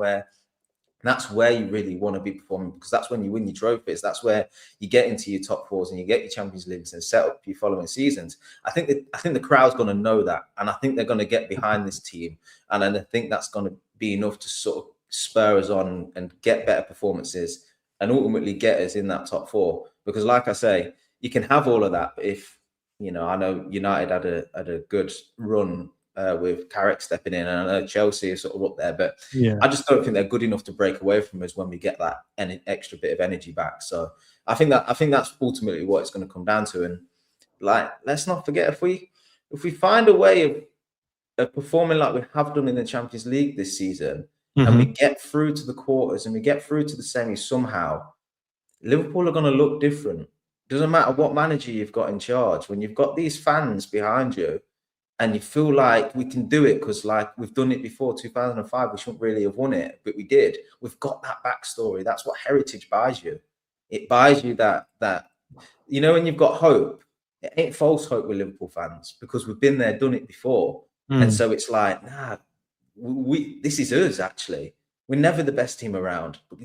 that's where you really want to be performing, because that's when you win your trophies. That's where you get into your top fours and you get your Champions Leagues and set up your following seasons. I think the crowd's going to know that, and I think they're going to get behind this team, and then I think that's going to be enough to sort of spur us on and get better performances and ultimately get us in that top four. Because, like I say, you can have all of that, but if I know United had a good run. With Carrick stepping in, and I know Chelsea is sort of up there, but I just don't think they're good enough to break away from us when we get that extra bit of energy back. So I think that's ultimately what it's going to come down to. And like, let's not forget, if we find a way of performing like we have done in the Champions League this season, and we get through to the quarters and we get through to the semis somehow, Liverpool are going to look different. Doesn't matter what manager you've got in charge. When you've got these fans behind you, and you feel like we can do it because, like, we've done it before, 2005, we shouldn't really have won it, but we did. We've got that backstory. That's what heritage buys you. It buys you that when you've got hope, it ain't false hope with Liverpool fans, because we've been there, done it before. And so it's like, this is us, actually. We're never the best team around. But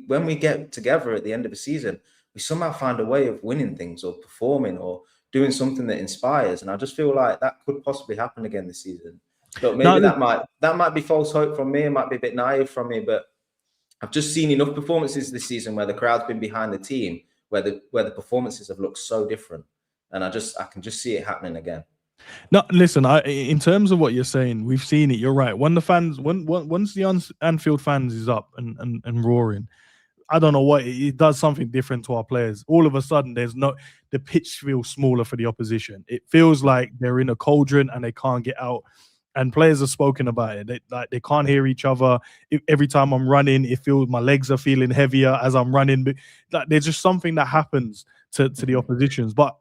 when we get together at the end of a season, we somehow find a way of winning things or performing or doing something that inspires. And I just feel like that could possibly happen again this season. But maybe that might be false hope from me. It might be a bit naive from me, but I've just seen enough performances this season where the crowd's been behind the team, where the performances have looked so different. And I can just see it happening again. No, listen, in terms of what you're saying, we've seen it. You're right. When the fans, once the Anfield fans is up and roaring, I don't know what it does, something different to our players. All of a sudden, the pitch feels smaller for the opposition. It feels like they're in a cauldron and they can't get out. And players have spoken about it. They can't hear each other. Every time I'm running, it feels my legs are feeling heavier as I'm running. But like, there's just something that happens to the oppositions. But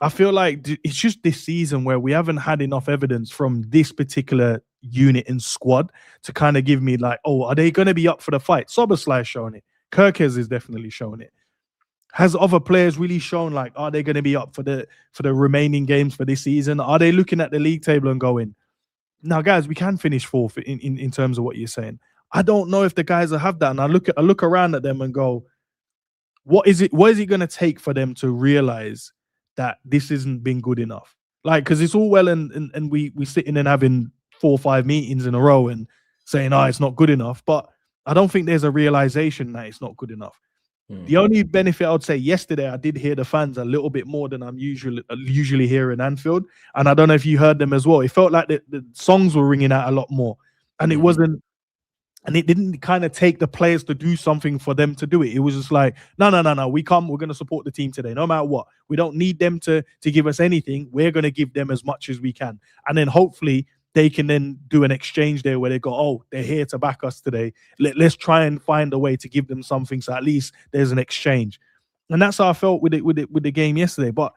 I feel like it's just this season where we haven't had enough evidence from this particular unit and squad to kind of give me like, oh, are they going to be up for the fight? Szoboszlai's showing it. Kirkes is definitely showing it. Has other players really shown, like, are they going to be up for the remaining games for this season? Are they looking at the league table and going, now, guys, we can finish fourth in terms of what you're saying? I don't know if the guys have that. And I look around at them and go, what is it going to take for them to realize that this isn't been good enough? Like, because it's all well and we sitting and having 4 or 5 meetings in a row and saying, it's not good enough. But I don't think there's a realization that it's not good enough. The only benefit I would say, yesterday I did hear the fans a little bit more than I'm usually here in Anfield, and I don't know if you heard them as well. It felt like the songs were ringing out a lot more, and it wasn't And it didn't kind of take the players to do something for them to do it. It was just like, no, we're going to support the team today, no matter what. We don't need them to give us anything. We're going to give them as much as we can. And then hopefully they can then do an exchange there where they go, oh, they're here to back us today. Let's try and find a way to give them something. So at least there's an exchange. And that's how I felt with the game yesterday. But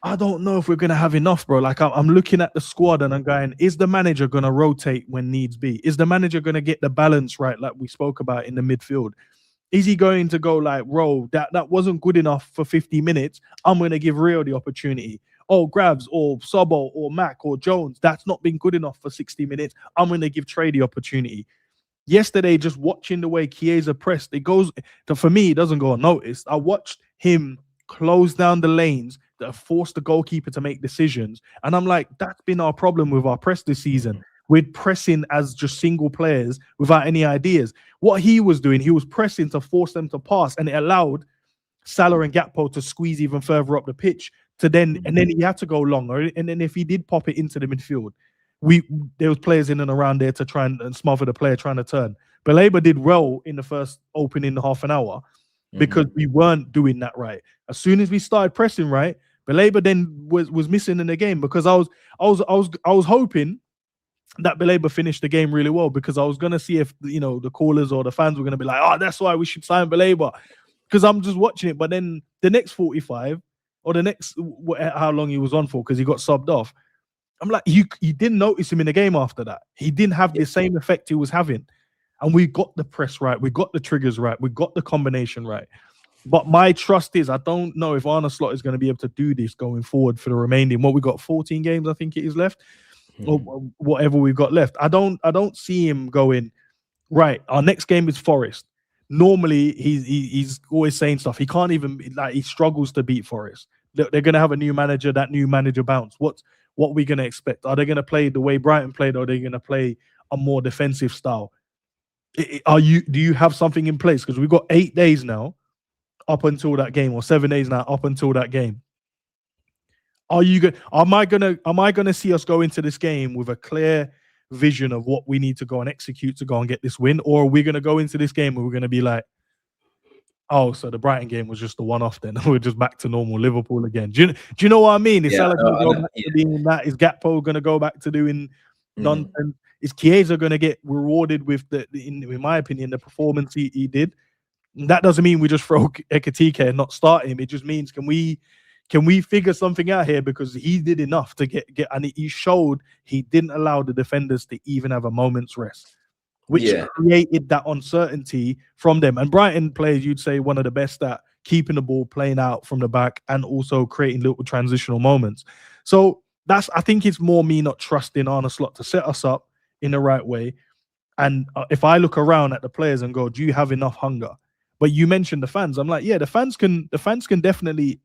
I don't know if we're going to have enough, bro. Like, I'm looking at the squad and I'm going, is the manager going to rotate when needs be? Is the manager going to get the balance right, like we spoke about in the midfield? Is he going to go like, Ro, that wasn't good enough for 50 minutes. I'm going to give Rio the opportunity. Oh, Grabs or Sobo or Mac or Jones, that's not been good enough for 60 minutes. I'm going to give Trey the opportunity. Yesterday, just watching the way Chiesa pressed, for me, it doesn't go unnoticed. I watched him close down the lanes that forced the goalkeeper to make decisions. And I'm like, that's been our problem with our press this season. We're pressing as just single players without any ideas. What he was doing, he was pressing to force them to pass, and it allowed Salah and Gakpo to squeeze even further up the pitch. And then he had to go longer. And then if he did pop it into the midfield, there was players in and around there to try and smother the player trying to turn. Baleba did well in the first opening half an hour because we weren't doing that right. As soon as we started pressing right, Baleba then was missing in the game, because I was hoping that Baleba finished the game really well, because I was gonna see if the callers or the fans were gonna be like, oh, that's why we should sign Baleba, because I'm just watching it. But then the next 45 or the next how long he was on for, because he got subbed off, I'm like, you didn't notice him in the game after that. He didn't have the same effect he was having. And we got the press right, we got the triggers right, we got the combination right. But my trust is, I don't know if Arne Slot is going to be able to do this going forward for the remaining, we got 14 games, I think it is left, or whatever we've got left. I don't see him going, right, our next game is Forest. Normally, he's always saying stuff. He can't even, he struggles to beat Forest. They're going to have a new manager, that new manager bounce. What are we going to expect? Are they going to play the way Brighton played, or are they going to play a more defensive style? Do you have something in place? Because we've got 8 days now up until that game, or 7 days now up until that game. Am I gonna see us go into this game with a clear vision of what we need to go and execute to go and get this win, or are we gonna go into this game and we're gonna be like, oh, so the Brighton game was just a one-off then? We're just back to normal Liverpool again. Do you know what I mean? Is Salah going to go back to being that? Is Gakpo going to go back to doing nonsense? Is Chiesa going to get rewarded with in my opinion, the performance he did? That doesn't mean we just throw Ekitike and not start him. It just means, can we figure something out here? Because he did enough to get and he showed he didn't allow the defenders to even have a moment's rest, which created that uncertainty from them. And Brighton players, you'd say, one of the best at keeping the ball, playing out from the back, and also creating little transitional moments. So I think it's more me not trusting Arne Slot to set us up in the right way. And if I look around at the players and go, do you have enough hunger? But you mentioned the fans. I'm like, yeah, the fans can definitely,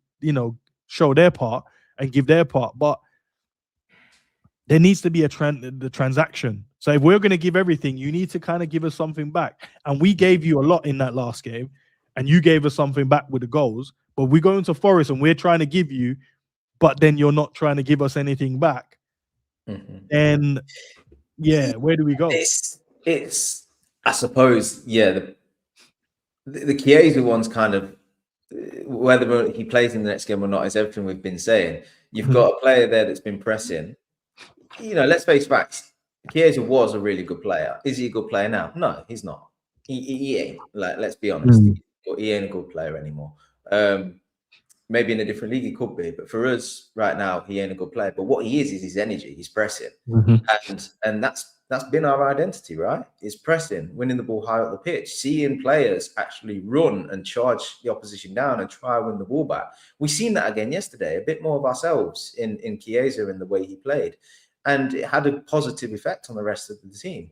show their part and give their part, but there needs to be the transaction. So if we're going to give everything, you need to kind of give us something back. And we gave you a lot in that last game, and you gave us something back with the goals. But we go into Forest and we're trying to give you, but then you're not trying to give us anything back. And where do we go? It's I suppose, the Chiesa one's kind of, whether he plays in the next game or not is everything we've been saying. You've got a player there that's been pressing. Let's face facts. Chiesa was a really good player. Is he a good player now? No, he's not. He ain't. Like, let's be honest. He ain't a good player anymore. Maybe in a different league he could be, but for us right now, he ain't a good player. But what he is his energy. He's pressing, and that's been our identity, right? Is pressing, winning the ball high up the pitch, seeing players actually run and charge the opposition down and try and win the ball back. We've seen that again yesterday, a bit more of ourselves in Chiesa and the way he played. And it had a positive effect on the rest of the team.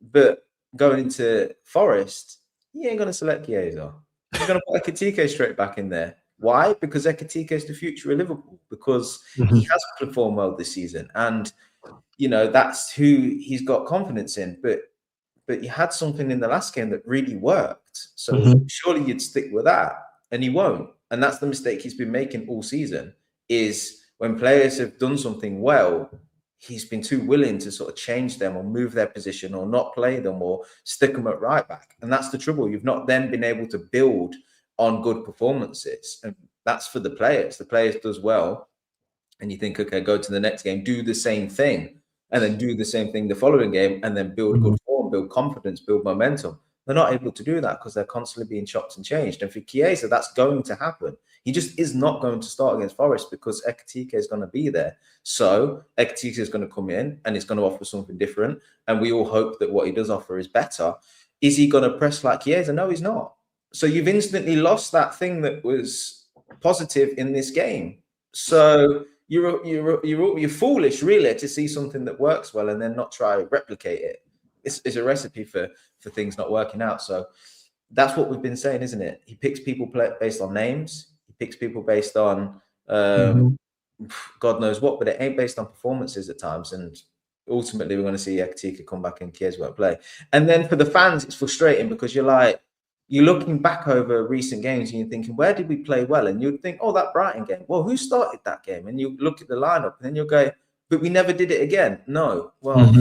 But going into Forest, he ain't going to select Chiesa. He's going to put Ekitike straight back in there. Why? Because Ekitike is the future of Liverpool, because he has performed well this season. And that's who he's got confidence in. But he had something in the last game that really worked. So surely you'd stick with that, and he won't. And that's the mistake he's been making all season, is when players have done something well, he's been too willing to sort of change them or move their position or not play them or stick them at right back. And that's the trouble. You've not then been able to build on good performances. And that's for the players. The players does well. And you think, okay, go to the next game, do the same thing, and then do the same thing the following game, and then build good form, build confidence, build momentum. They're not able to do that because they're constantly being chopped and changed. And for Chiesa, that's going to happen. He just is not going to start against Forest because Ekitike is going to be there. So Ekitike is going to come in and he's going to offer something different. And we all hope that what he does offer is better. Is he going to press like Chiesa? No, he's not. So you've instantly lost that thing that was positive in this game. So you're foolish, really, to see something that works well and then not try to replicate it. It's a recipe for things not working out. So that's what we've been saying, isn't it? He picks people based on names. He picks people based on God knows what, but it ain't based on performances at times. And ultimately, we're going to see Ekitike come back and Chiesa won't play. And then for the fans, it's frustrating because you're looking back over recent games and you're thinking, where did we play well? And you'd think, oh, that Brighton game. Well, who started that game? And you look at the lineup and then you'll go, but we never did it again. No. Well,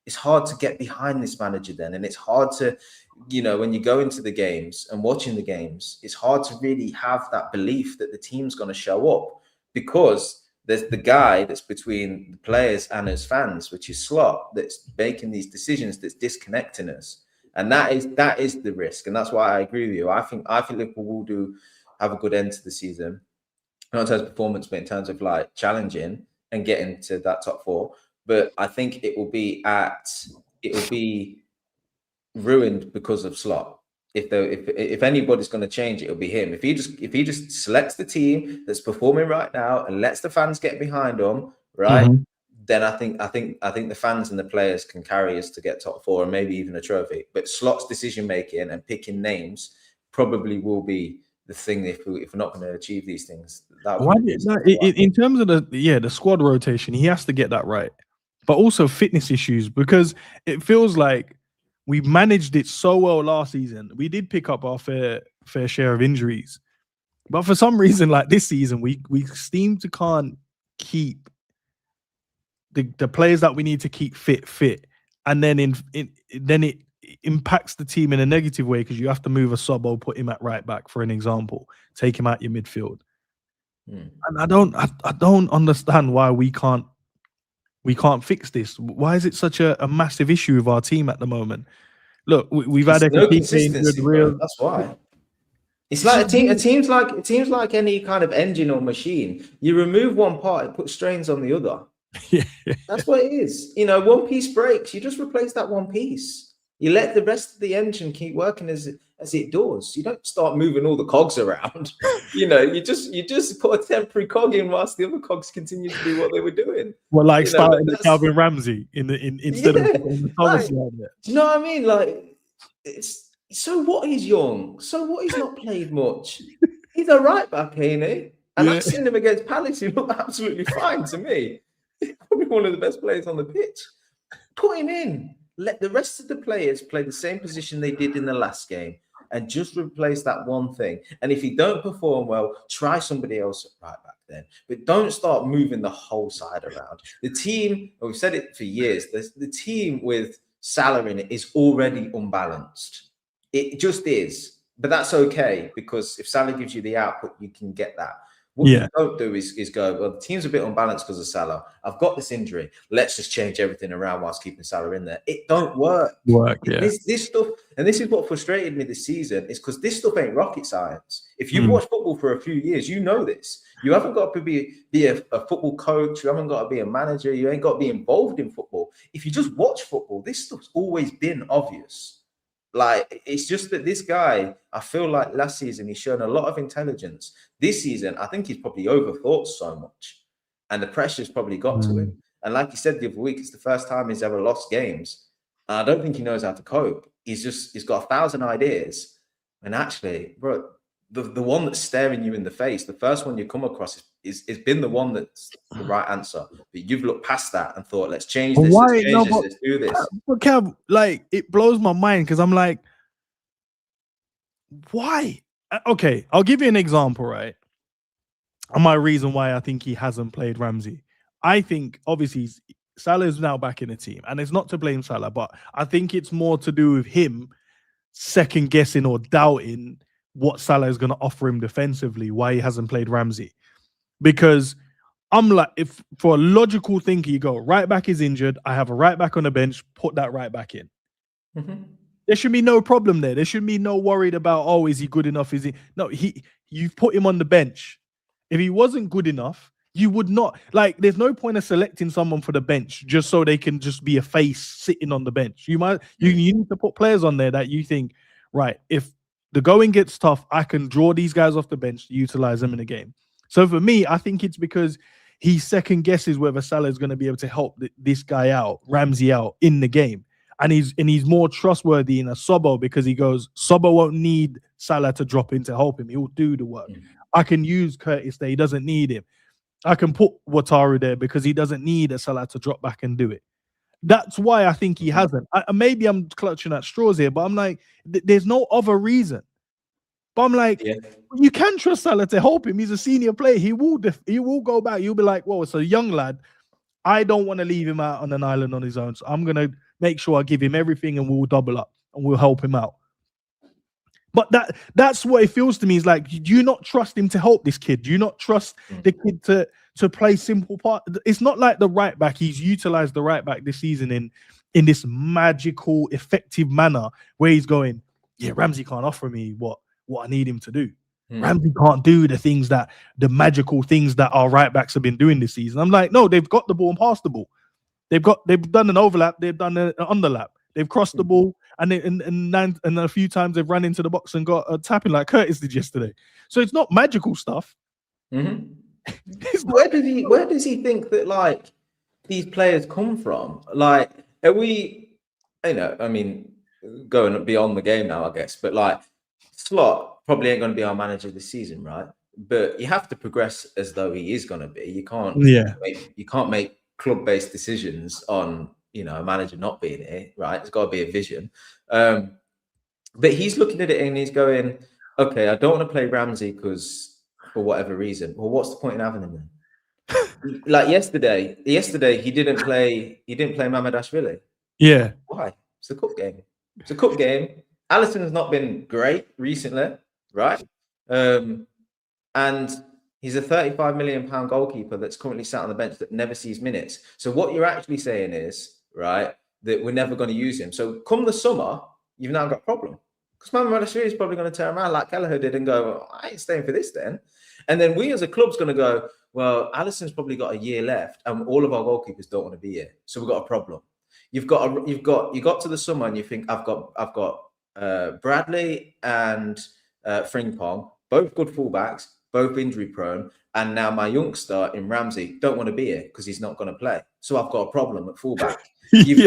it's hard to get behind this manager then. And it's hard to, when you go into the games and watching the games, it's hard to really have that belief that the team's going to show up because there's the guy that's between the players and his fans, which is Slot, that's making these decisions, that's disconnecting us. And that is the risk. And that's why I agree with you. I think Liverpool will have a good end to the season. Not in terms of performance, but in terms of like challenging and getting to that top four. But I think it will be ruined because of Slot. If anybody's going to change it, it'll be him. If he just selects the team that's performing right now and lets the fans get behind them, right? Then I think the fans and the players can carry us to get top four and maybe even a trophy. But Slot's decision making and picking names probably will be the thing if we're not going to achieve these things. In terms of the squad rotation, he has to get that right. But also fitness issues, because it feels like we managed it so well last season. We did pick up our fair share of injuries, but for some reason, like this season, we seem to can't keep the players that we need to keep fit, and then then it impacts the team in a negative way because you have to move a sub or put him at right back, for an example, take him out your midfield. And I don't understand why we can't fix this. Why is it such a massive issue with our team at the moment? Look, we've had no consistency. That's why. It's like a team's like any kind of engine or machine. You remove one part, it puts strains on the other. Yeah. That's what it is. One piece breaks, you just replace that one piece. You let the rest of the engine keep working as it does. You don't start moving all the cogs around. You just put a temporary cog in whilst the other cogs continue to do what they were doing. Well, like starting the Calvin Ramsey instead of Thomas. Do you know what I mean? Like, it's so what? He's young. So what? He's not played much. He's a right back, ain't he? And I've seen him against Palace. He looked absolutely fine to me. He's probably one of the best players on the pitch. Put him in. Let the rest of the players play the same position they did in the last game and just replace that one thing. And if you don't perform well, try somebody else right back then. But don't start moving the whole side around. The team, we've said it for years, the team with Salah in it is already unbalanced. It just is. But that's okay, because if Salah gives you the output, you can get that. What you don't do is go, well, the team's a bit unbalanced because of Salah. I've got this injury. Let's just change everything around whilst keeping Salah in there. It don't work. This stuff, and this is what frustrated me this season, is because this stuff ain't rocket science. If you've watched football for a few years, you know this. You haven't got to be a football coach. You haven't got to be a manager. You ain't got to be involved in football. If you just watch football, this stuff's always been obvious. Like, it's just that this guy, I feel like last season he's shown a lot of intelligence. This season, I think he's probably overthought so much, and the pressure's probably got to him. And like you said the other week, it's the first time he's ever lost games. And I don't think he knows how to cope. He's got 1,000 ideas, and actually, bro, the one that's staring you in the face, the first one you come across is been the one that's the right answer. But you've looked past that and thought, let's change this, let's do this. But Kev, like, it blows my mind because I'm like, why? Okay, I'll give you an example, right? And my reason why I think he hasn't played Ramsey. I think, obviously, Salah's now back in the team, and it's not to blame Salah, but I think it's more to do with him second guessing or doubting what Salah is going to offer him defensively, why he hasn't played Ramsey. Because I'm like, if for a logical thinker, you go, right back is injured, I have a right back on the bench, put that right back in. Mm-hmm. There should be no problem there. There should be no worried about, oh, is he good enough? Is he? No, you've put him on the bench. If he wasn't good enough, you would not, like, there's no point of selecting someone for the bench just so they can just be a face sitting on the bench. You need to put players on there that you think, right, if the going gets tough, I can draw these guys off the bench to utilize them in the game. So for me, I think it's because he second guesses whether Salah is going to be able to help this guy out, Ramsey out in the game. And he's more trustworthy in a Sobo because he goes, Sobo won't need Salah to drop in to help him. He'll do the work. I can use Curtis there. He doesn't need him. I can put Wataru there because he doesn't need a Salah to drop back and do it. That's why I think he hasn't. Maybe I'm clutching at straws here, but I'm like, there's no other reason. But I'm like, you can trust Salah to help him. He's a senior player. He will go back. You'll be like, whoa, it's a young lad. I don't want to leave him out on an island on his own. So I'm going to make sure I give him everything and we'll double up and we'll help him out. But that's what it feels to me. Is like, do you not trust him to help this kid? Do you not trust the kid to play simple part? It's not like the right back. He's utilized the right back this season in this magical, effective manner where he's going, yeah, Ramsey can't offer me what I need him to do. Ramsey can't do the magical things that our right backs have been doing this season. I'm like, no, they've got the ball and passed the ball. They've done an overlap. They've done an underlap. They've crossed the ball, and a few times they've run into the box and got a tapping like Curtis did yesterday. So it's not magical stuff. Mm-hmm. Where does he think that, like, these players come from? Like, are we, I mean, going beyond the game now, I guess, but like, Slot probably ain't going to be our manager this season, right? But you have to progress as though he is going to be. You can't make club-based decisions on, a manager not being here, right? There's got to be a vision. But he's looking at it and he's going, okay, I don't want to play Ramsey because for whatever reason. Well, what's the point in having him then? Like yesterday he didn't play Mamadashvili. Yeah. Why? It's a cup game. Alisson has not been great recently, right? And he's a £35 million goalkeeper that's currently sat on the bench that never sees minutes. So what you're actually saying is, right, that we're never going to use him. So come the summer, you've now got a problem. Because Mamadashvili is probably going to turn around like Kelleher did and go, well, I ain't staying for this then. And then we as a club's going to go, well, Alisson's probably got a year left and all of our goalkeepers don't want to be here. So we've got a problem. You got to the summer and you think, I've got Bradley and Frimpong, both good fullbacks, both injury prone, and now my youngster in Ramsey don't want to be here because he's not going to play. So I've got a problem at fullback. You've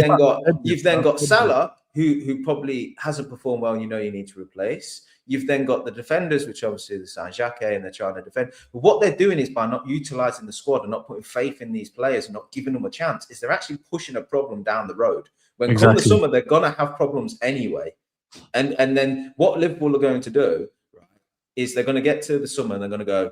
then got Salah, who probably hasn't performed well. You need to replace. You've then got the defenders, which obviously the Saint-Jacques, and they're trying to defend. But what they're doing is by not utilizing the squad and not putting faith in these players and not giving them a chance, is they're actually pushing a problem down the road. When come the summer, they're gonna have problems anyway. And then what Liverpool are going to do, right, is they're going to get to the summer and they're going to go,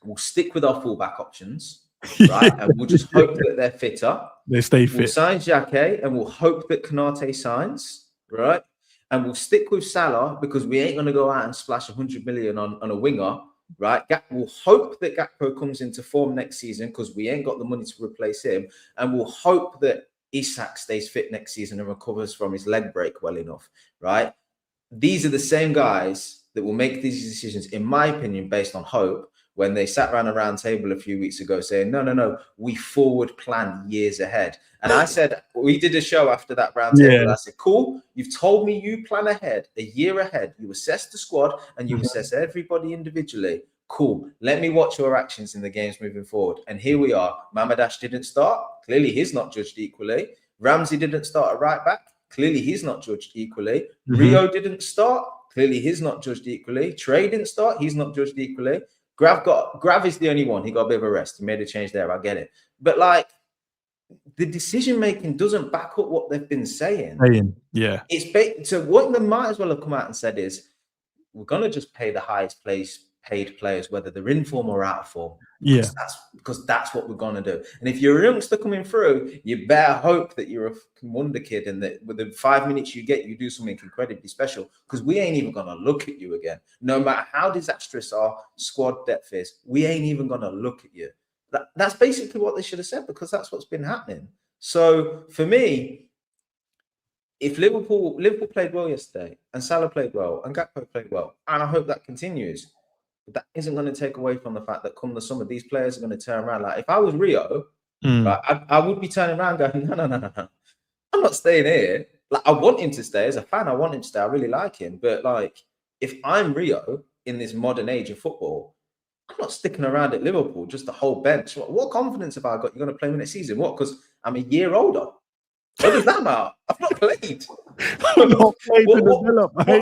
we'll stick with our fullback options, right? And we'll just hope that they're fitter. They stay fit. We'll sign Jacques and we'll hope that Konate signs, right? And we'll stick with Salah because we ain't going to go out and splash 100 million on a winger, right? We'll hope that Gakpo comes into form next season because we ain't got the money to replace him. And we'll hope that Isak stays fit next season and recovers from his leg break well enough, right? These are the same guys that will make these decisions, in my opinion, based on hope, when they sat around a round table a few weeks ago saying, no, we forward plan years ahead. And I said, we did a show after that round table. I said, cool, you've told me you plan ahead, a year ahead. You assess the squad and you assess everybody individually. Cool. Let me watch your actions in the games moving forward. And here we are. Mamadash didn't start. Clearly, he's not judged equally. Ramsey didn't start at right back. Clearly, he's not judged equally. Rio didn't start. Clearly, he's not judged equally. Trey didn't start. He's not judged equally. Grav is the only one. He got a bit of a rest. He made a change there. I get it. But like, the decision making doesn't back up what they've been saying. Yeah. So what they might as well have come out and said is, we're going to just pay the highest paid players, whether they're in form or out of form. Yeah. That's because that's what we're going to do. And if you're a youngster coming through, you better hope that you're a wonder kid and that with the 5 minutes you get, you do something incredibly special, because we ain't even going to look at you again. No matter how disastrous our squad depth is, we ain't even going to look at you. That's basically what they should have said, because that's what's been happening. So for me, if Liverpool played well yesterday, and Salah played well, and Gakpo played well, and I hope that continues, but that isn't going to take away from the fact that come the summer, these players are going to turn around. Like if I was Rio, right, I would be turning around going, no, I'm not staying here. Like I want him to stay as a fan. I want him to stay. I really like him. But like, if I'm Rio in this modern age of football, I'm not sticking around at Liverpool just the whole bench. What confidence have I got? You're going to play me next season? What? Because I'm a year older. What does that matter? I've not played.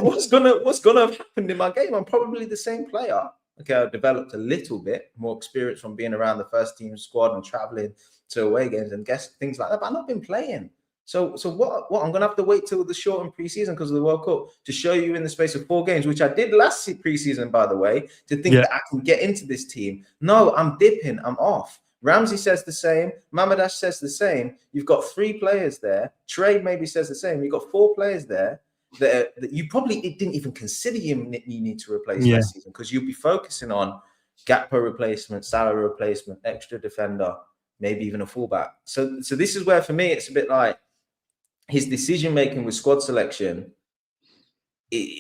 What's gonna have happened in my game? I'm probably the same player. Okay, I've developed a little bit more experience from being around the first team squad and traveling to away games and things like that. But I've not been playing. So what? I'm gonna have to wait till the shortened preseason because of the World Cup to show you in the space of 4 games, which I did last preseason, by the way, to think that I can get into this team. No, I'm dipping. I'm off. Ramsey says the same. Mamadash says the same. You've got 3 players there. Trey maybe says the same. You've got 4 players there that you probably didn't even consider you need to replace last season, because you'll be focusing on Gakpo replacement, Salah replacement, extra defender, maybe even a fullback. So this is where for me it's a bit like his decision making with squad selection.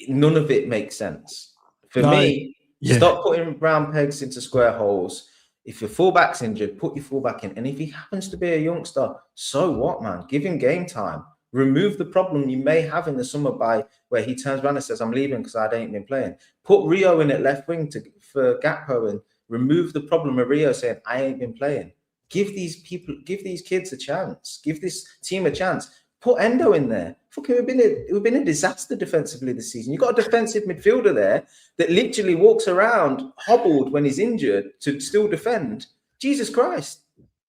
None of it makes sense for me. Stop putting round pegs into square holes. If your fullback's injured, put your fullback in. And if he happens to be a youngster, so what, man? Give him game time. Remove the problem you may have in the summer by where he turns around and says, I'm leaving because I ain't been playing. Put Rio in at left wing for Gakpo and remove the problem of Rio saying, I ain't been playing. Give these kids a chance. Give this team a chance. Put Endo in there. Fucking, we've been a disaster defensively this season. You've got a defensive midfielder there that literally walks around hobbled when he's injured to still defend. Jesus Christ.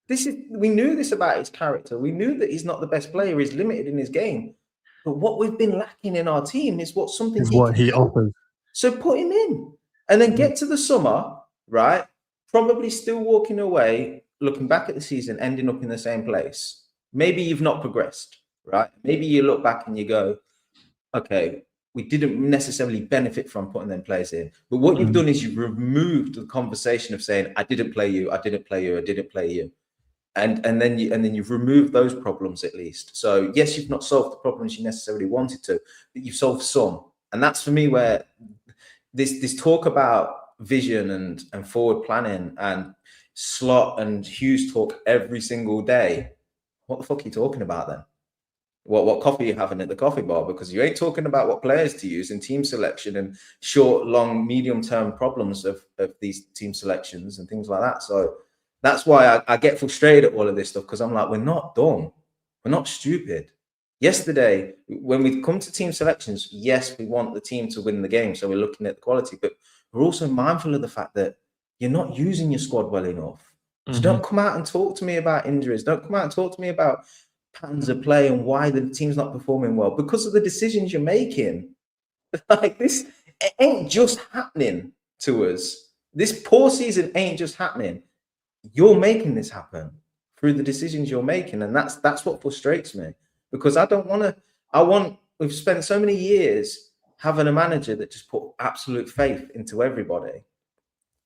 We knew this about his character. We knew that he's not the best player. He's limited in his game. But what we've been lacking in our team is what he offers. So put him in. And then get to the summer, right? Probably still walking away, looking back at the season, ending up in the same place. Maybe you've not progressed. Right? Maybe you look back and you go, okay, we didn't necessarily benefit from putting them players in. But what you've done is you've removed the conversation of saying, I didn't play you, I didn't play you, I didn't play you. And then you've removed those problems at least. So yes, you've not solved the problems you necessarily wanted to, but you've solved some. And that's for me where this talk about vision and forward planning and Slot and Hughes talk every single day. What the fuck are you talking about then? What coffee are you having at the coffee bar? Because you ain't talking about what players to use in team selection and short, long, medium-term problems of these team selections and things like that. So that's why I get frustrated at all of this stuff, because I'm like, we're not dumb. We're not stupid. Yesterday, when we come to team selections, yes, we want the team to win the game. So we're looking at the quality, but we're also mindful of the fact that you're not using your squad well enough. So don't come out and talk to me about injuries. Don't come out and talk to me about patterns of play and why the team's not performing well, because of the decisions you're making. Like this, it ain't just happening to us. This poor season ain't just happening. You're making this happen through the decisions you're making, and that's what frustrates me, because we've spent so many years having a manager that just put absolute faith into everybody.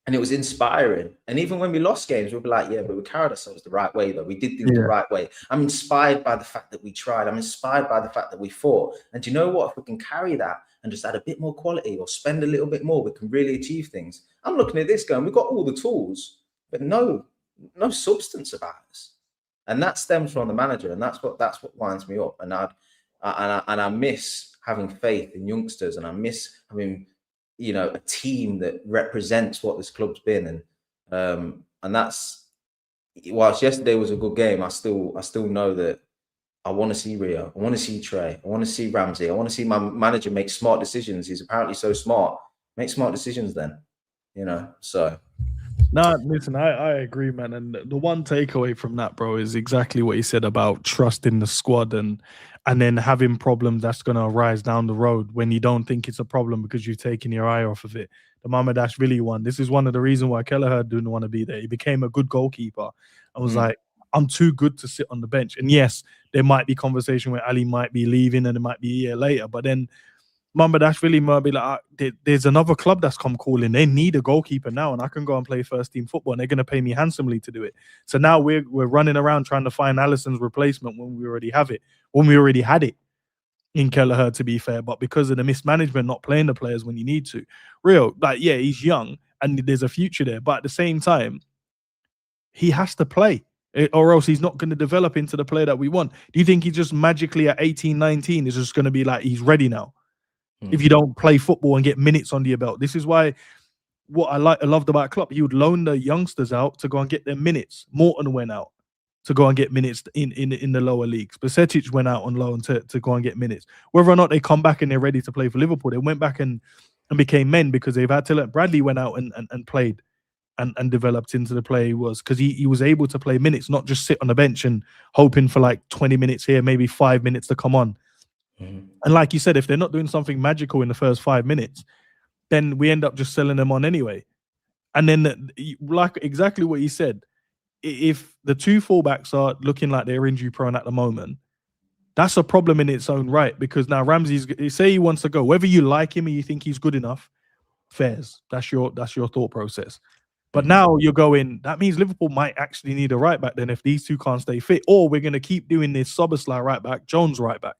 And it was inspiring. And even when we lost games, we'd be like, yeah, but we carried ourselves the right way, though. We did things the right way. I'm inspired by the fact that we tried. I'm inspired by the fact that we fought. And do you know what? If we can carry that and just add a bit more quality or spend a little bit more, we can really achieve things. I'm looking at this going, we've got all the tools, but no substance about us. And that stems from the manager. And that's what winds me up. And I miss having faith in youngsters, and I miss having a team that represents what this club's been. And that's, whilst yesterday was a good game, I still know that I want to see Rio, I want to see Trey, I want to see Ramsey, I want to see my manager make smart decisions. He's apparently so smart. Make smart decisions then, so. No, listen, I agree, man. And the one takeaway from that, bro, is exactly what you said about trusting the squad and then having problems that's going to arise down the road when you don't think it's a problem because you've taken your eye off of it. the Mamadashvili one. This is one of the reasons why Kelleher didn't want to be there. He became a good goalkeeper and was like, I'm too good to sit on the bench. And yes, there might be conversation where Ali might be leaving and it might be a year later, but then Mamadashvili might be like, there's another club that's come calling. They need a goalkeeper now, and I can go and play first team football, and they're going to pay me handsomely to do it. So now we're running around trying to find Alisson's replacement when we already have it, when we already had it in Kelleher, to be fair. But because of the mismanagement, not playing the players when you need to, yeah, he's young and there's a future there, but at the same time, he has to play, or else he's not going to develop into the player that we want. Do you think he just magically at 18, 19 is just going to be like he's ready now? If you don't play football and get minutes under your belt. This is why what I loved about Klopp, he would loan the youngsters out to go and get their minutes. Morton went out to go and get minutes in the lower leagues. Bajcetic went out on loan to go and get minutes. Whether or not they come back and they're ready to play for Liverpool, they went back and became men because they've had to let Bradley went out and played and developed into the player he was, because he was able to play minutes, not just sit on the bench and hoping for like 20 minutes here, maybe 5 minutes to come on. And like you said, if they're not doing something magical in the first 5 minutes, then we end up just selling them on anyway. And then, like exactly what you said, if the two fullbacks are looking like they're injury prone at the moment, that's a problem in its own right, because now Ramsey's, say he wants to go, whether you like him or you think he's good enough, fairs. That's your thought process. But now you're going, that means Liverpool might actually need a right back then if these two can't stay fit, or we're going to keep doing this Szoboszlai right back, Jones right back.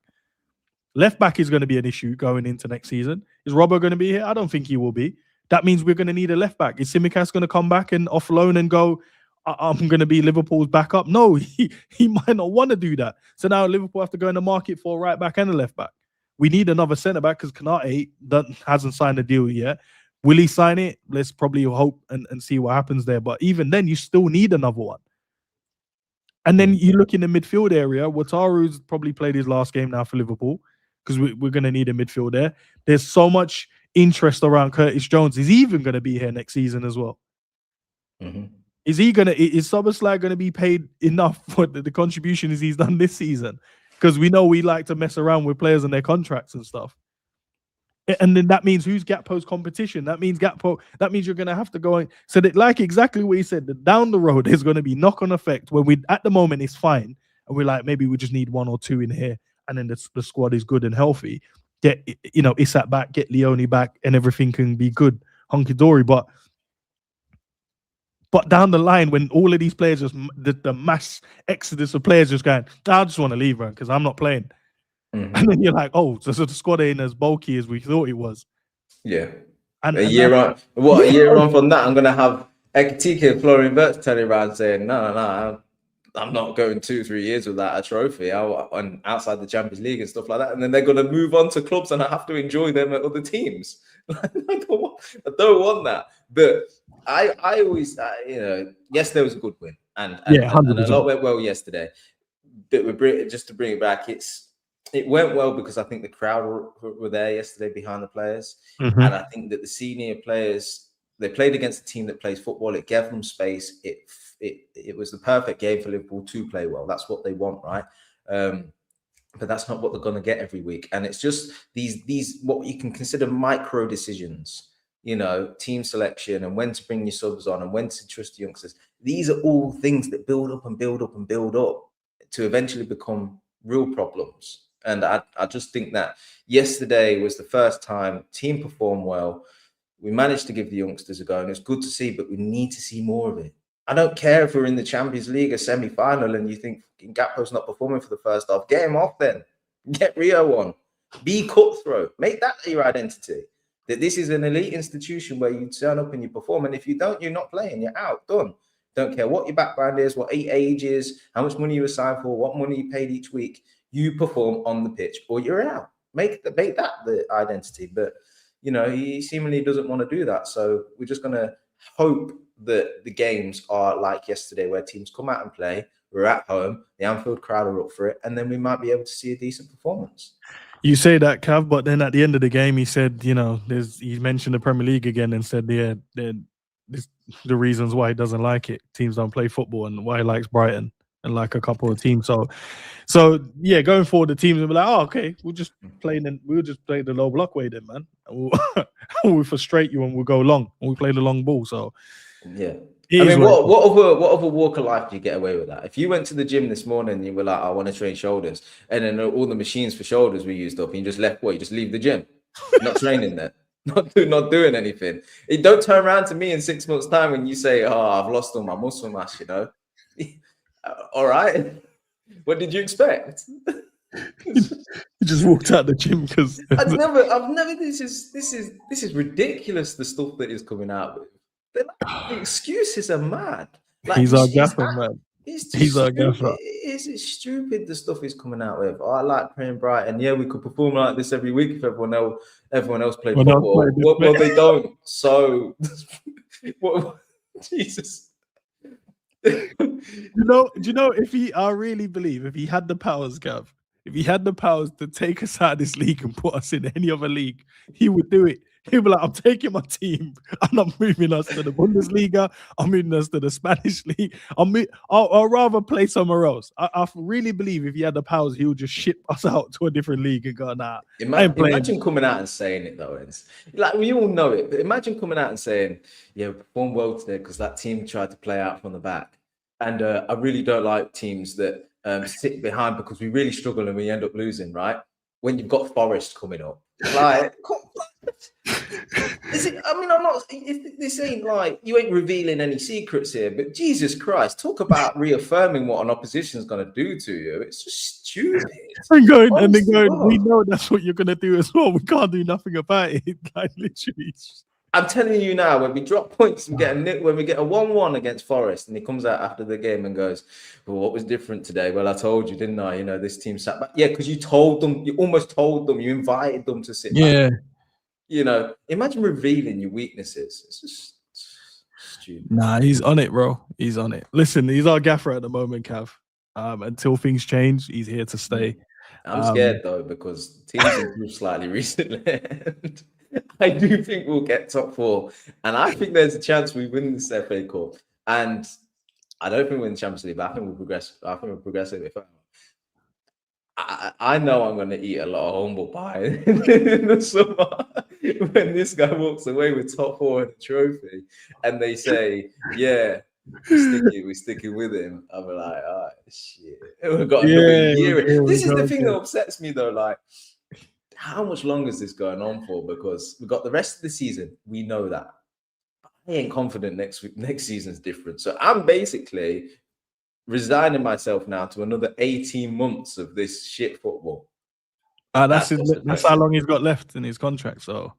Left back is going to be an issue going into next season. Is Robbo going to be here? I don't think he will be. That means we're going to need a left back. Is Tsimikas going to come back and off loan and go, I'm going to be Liverpool's backup? No, he might not want to do that. So now Liverpool have to go in the market for a right back and a left back. We need another centre back because Konate hasn't signed a deal yet. Will he sign it? Let's probably hope and see what happens there. But even then, you still need another one. And then you look in the midfield area. Wataru's probably played his last game now for Liverpool, because we're going to need a midfield there. There's so much interest around Curtis Jones. He's even going to be here next season as well. Is Szoboszlai going to be paid enough for the contributions he's done this season? Because we know we like to mess around with players and their contracts and stuff. And then that means who's Gakpo's competition? That means you're going to have to go. So that, like exactly what he said, that down the road, there's going to be knock-on effect where at the moment, it's fine. And we're like, maybe we just need one or two in here. And then the squad is good and healthy. Get Isak back, get Leone back, and everything can be good, hunky-dory. But down the line, when all of these players just the mass exodus of players just going, I just want to leave, man, because I'm not playing. And then you're like, oh, so the squad ain't as bulky as we thought it was. Yeah. And a year on from that, I'm gonna have Ekitike and Florian Wirtz turning around saying, no, I'm not going 2-3 years without a trophy and outside the Champions League and stuff like that. And then they're going to move on to clubs and I have to enjoy them at other teams. I don't want that. But I always, yes, there was a good win. And a lot went well yesterday. But just to bring it back, it went well because I think the crowd were there yesterday behind the players. And I think that the senior players, they played against a team that plays football. It gave them space. It was the perfect game for Liverpool to play well. That's what they want, right? But that's not what they're going to get every week. And it's just these what you can consider micro decisions, team selection and when to bring your subs on and when to trust youngsters. These are all things that build up and build up and build up to eventually become real problems. And I just think that yesterday was the first time team performed well. We managed to give the youngsters a go, and it's good to see, but we need to see more of it. I don't care if we're in the Champions League, a semi-final, and you think Gakpo's not performing for the first half. Get him off then. Get Rio on. Be cutthroat. Make that your identity. That this is an elite institution where you turn up and you perform, and if you don't, you're not playing. You're out. Done. Don't care what your background is, what age is, how much money you were signed for, what money you paid each week. You perform on the pitch or you're out. Make that the identity. But, he seemingly doesn't want to do that. So we're just going to hope that the games are like yesterday where teams come out and play. We're at home. The Anfield crowd are up for it. And then we might be able to see a decent performance. You say that, Cav, but then at the end of the game, he said, he mentioned the Premier League again and said, the reasons why he doesn't like it. Teams don't play football and why he likes Brighton. and like a couple of teams. So yeah, going forward, the teams will be like, oh, okay, we'll just play the low block way then, man. And we'll frustrate you and we'll go long and we play the long ball. So yeah. I mean, what other walk of life do you get away with that? If you went to the gym this morning and you were like, I want to train shoulders, and then all the machines for shoulders were used up, and you just left, you just leave the gym, not training there, not doing anything. Don't turn around to me in 6 months' time when you say, oh, I've lost all my muscle mass, you know. All right. What did you expect? You just walked out the gym because I've never. This is ridiculous. The stuff that is coming out with. The excuses are mad. Like, he's our gaffer, man. He's our gaffer. It's stupid. The stuff he's coming out with. Oh, I like playing Brighton. Yeah, we could perform like this every week if everyone else played football. Well, they don't. So, Jesus. Do you know I really believe if he had the powers, Gav, if he had the powers to take us out of this league and put us in any other league, he would do it. He'd be like, I'm taking my team and I'm moving us to the Bundesliga. I'm moving us to the Spanish league. I'll rather play somewhere else. I really believe if he had the powers, he would just ship us out to a different league and go, nah. Imagine coming out and saying it though. It's like, we all know it, but imagine coming out and saying, yeah, we performed well today because that team tried to play out from the back. And I really don't like teams that sit behind because we really struggle and we end up losing, right? When you've got Forest coming up. Like, I'm not, this ain't like, you ain't revealing any secrets here, but Jesus Christ, talk about reaffirming what an opposition's going to do to you. It's just stupid. And then going, we know that's what you're going to do as well. We can't do nothing about it. Like, literally. I'm telling you now, when we drop points and when we get a 1-1 against Forest, and he comes out after the game and goes, well, what was different today? Well, I told you, didn't I? You know, this team sat back. Yeah, because you almost told them, you invited them to sit back. You know, imagine revealing your weaknesses. It's just stupid. Nah, he's on it, bro. He's on it. Listen, he's our gaffer at the moment, Cav. Until things change, he's here to stay. I'm scared though, because teams improved slightly recently. I do think we'll get top 4, and I think there's a chance we win this FA Cup. And I don't think we'll win the Champions League, but I think we'll progress. I think we'll progress a bit further. I know I'm going to eat a lot of humble pie in the summer when this guy walks away with top 4 and a trophy, and they say, "Yeah, we're sticking with him." I'm like, "Oh shit, we've got another year." This is the thing that upsets me, though. Like, how much longer is this going on for? Because we've got the rest of the season. We know that. I ain't confident next season's different. So I'm basically resigning myself now to another 18 months of this shit football. That's how long he's got left in his contract. So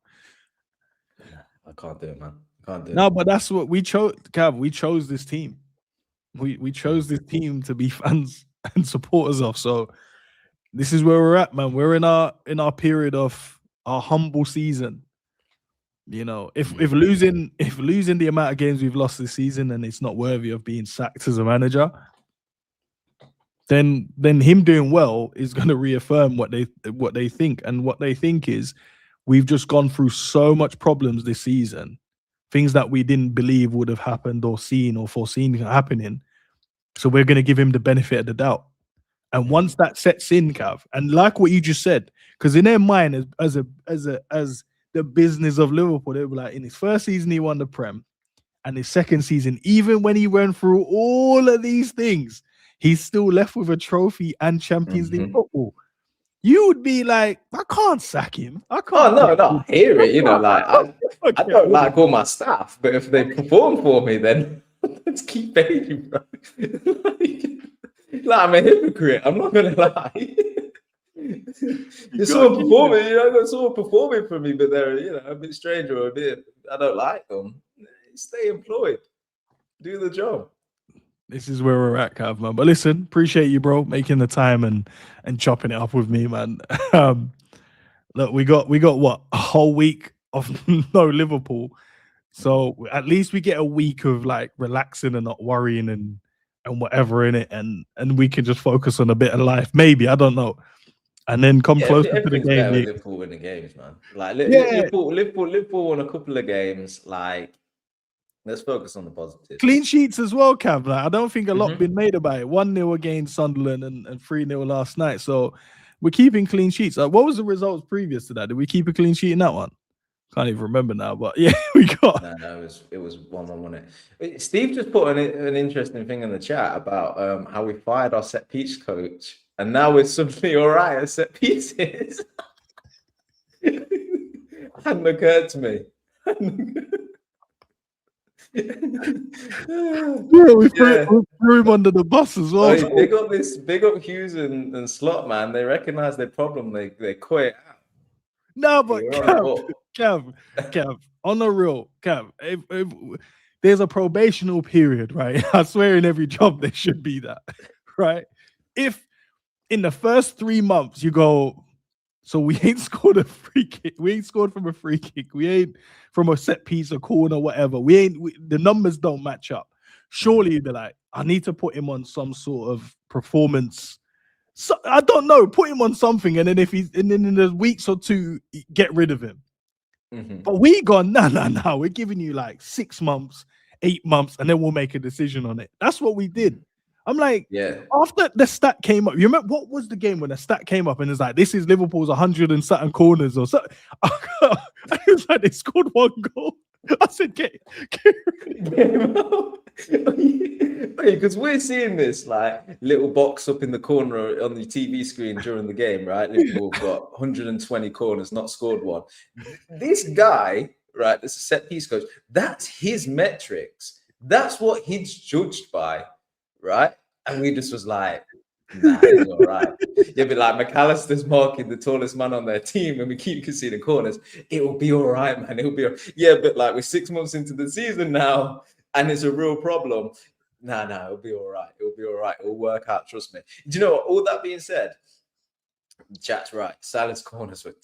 I can't do it, man. I can't do it. No, but that's what we chose, Cav. We chose this team. We chose this team to be fans and supporters of. So this is where we're at, man. We're in our period of our humble season. You know, if losing the amount of games we've lost this season and it's not worthy of being sacked as a manager, then him doing well is going to reaffirm what they think. And what they think is we've just gone through so much problems this season, things that we didn't believe would have happened or seen or foreseen happening. So we're going to give him the benefit of the doubt. And once that sets in, Cav, and like what you just said, because in their mind, as the business of Liverpool, they were like, in his first season he won the Prem, and his second season, even when he went through all of these things, he's still left with a trophy and Champions League football. You would be like, I can't sack him. I can't. Oh no, I hear it. You know, like I don't like all my staff, but if they perform for me, then let's keep paying, bro. Like, I'm a hypocrite. I'm not gonna lie. There's someone performing, I got someone performing for me, but they're, a bit strange or a bit, I don't like them. Stay employed. Do the job. This is where we're at, Cav, man. But listen, appreciate you, bro, making the time and chopping it up with me, man. Look, we got what, a whole week of no Liverpool. So at least we get a week of like relaxing and not worrying and whatever in it, and we can just focus on a bit of life. Maybe, I don't know. And then come closer to the game. Liverpool win the games, man. Like Liverpool won a couple of games. Like, Let's focus on the positives. Clean sheets as well, Cav. Like, I don't think a lot been made about it. 1-0 against Sunderland and 3-0 last night. So we're keeping clean sheets. What was the results previous to that? Did we keep a clean sheet in that one? Can't even remember now, but yeah, we got. No, it was 1-1, wasn't it? Steve just put an interesting thing in the chat about how we fired our set piece coach, and now we're suddenly all right at set pieces. Hadn't occurred to me. Yeah, we threw him under the bus as well. Oh, they got this big up Hughes and Slot, man. They recognize their problem. They quit out. No, but Cav, on the real, Cav, if there's a probational period, right? I swear in every job there should be that, right? If in the first 3 months you go, so we ain't scored a free kick, we ain't scored from a free kick, we ain't from a set piece, a corner, whatever, the numbers don't match up. Surely you'd be like, I need to put him on some sort of performance. So I don't know, put him on something, and then in the weeks or two, get rid of him. But we gone, no, we're giving you like 6 months, 8 months, and then we'll make a decision on it. That's what we did. I'm like, after the stat came up, you remember what was the game when the stat came up and it's like, this is Liverpool's 100 and something corners or something. I was like, they scored 1 goal. I said, get because we're seeing this like little box up in the corner on the TV screen during the game, right? Liverpool got 120 corners, not scored 1. This guy, right, that's a set piece coach, that's his metrics. That's what he's judged by, right? And we just was like, nah, it's all right. You'll be like, McAllister's marking the tallest man on their team and we keep conceding corners. It will be all right, man. It will be but like we're 6 months into the season now and it's a real problem. Nah, it'll be all right. It'll be all right. It'll work out, trust me. Do you know what? All that being said, Jack's right. Salah's corners were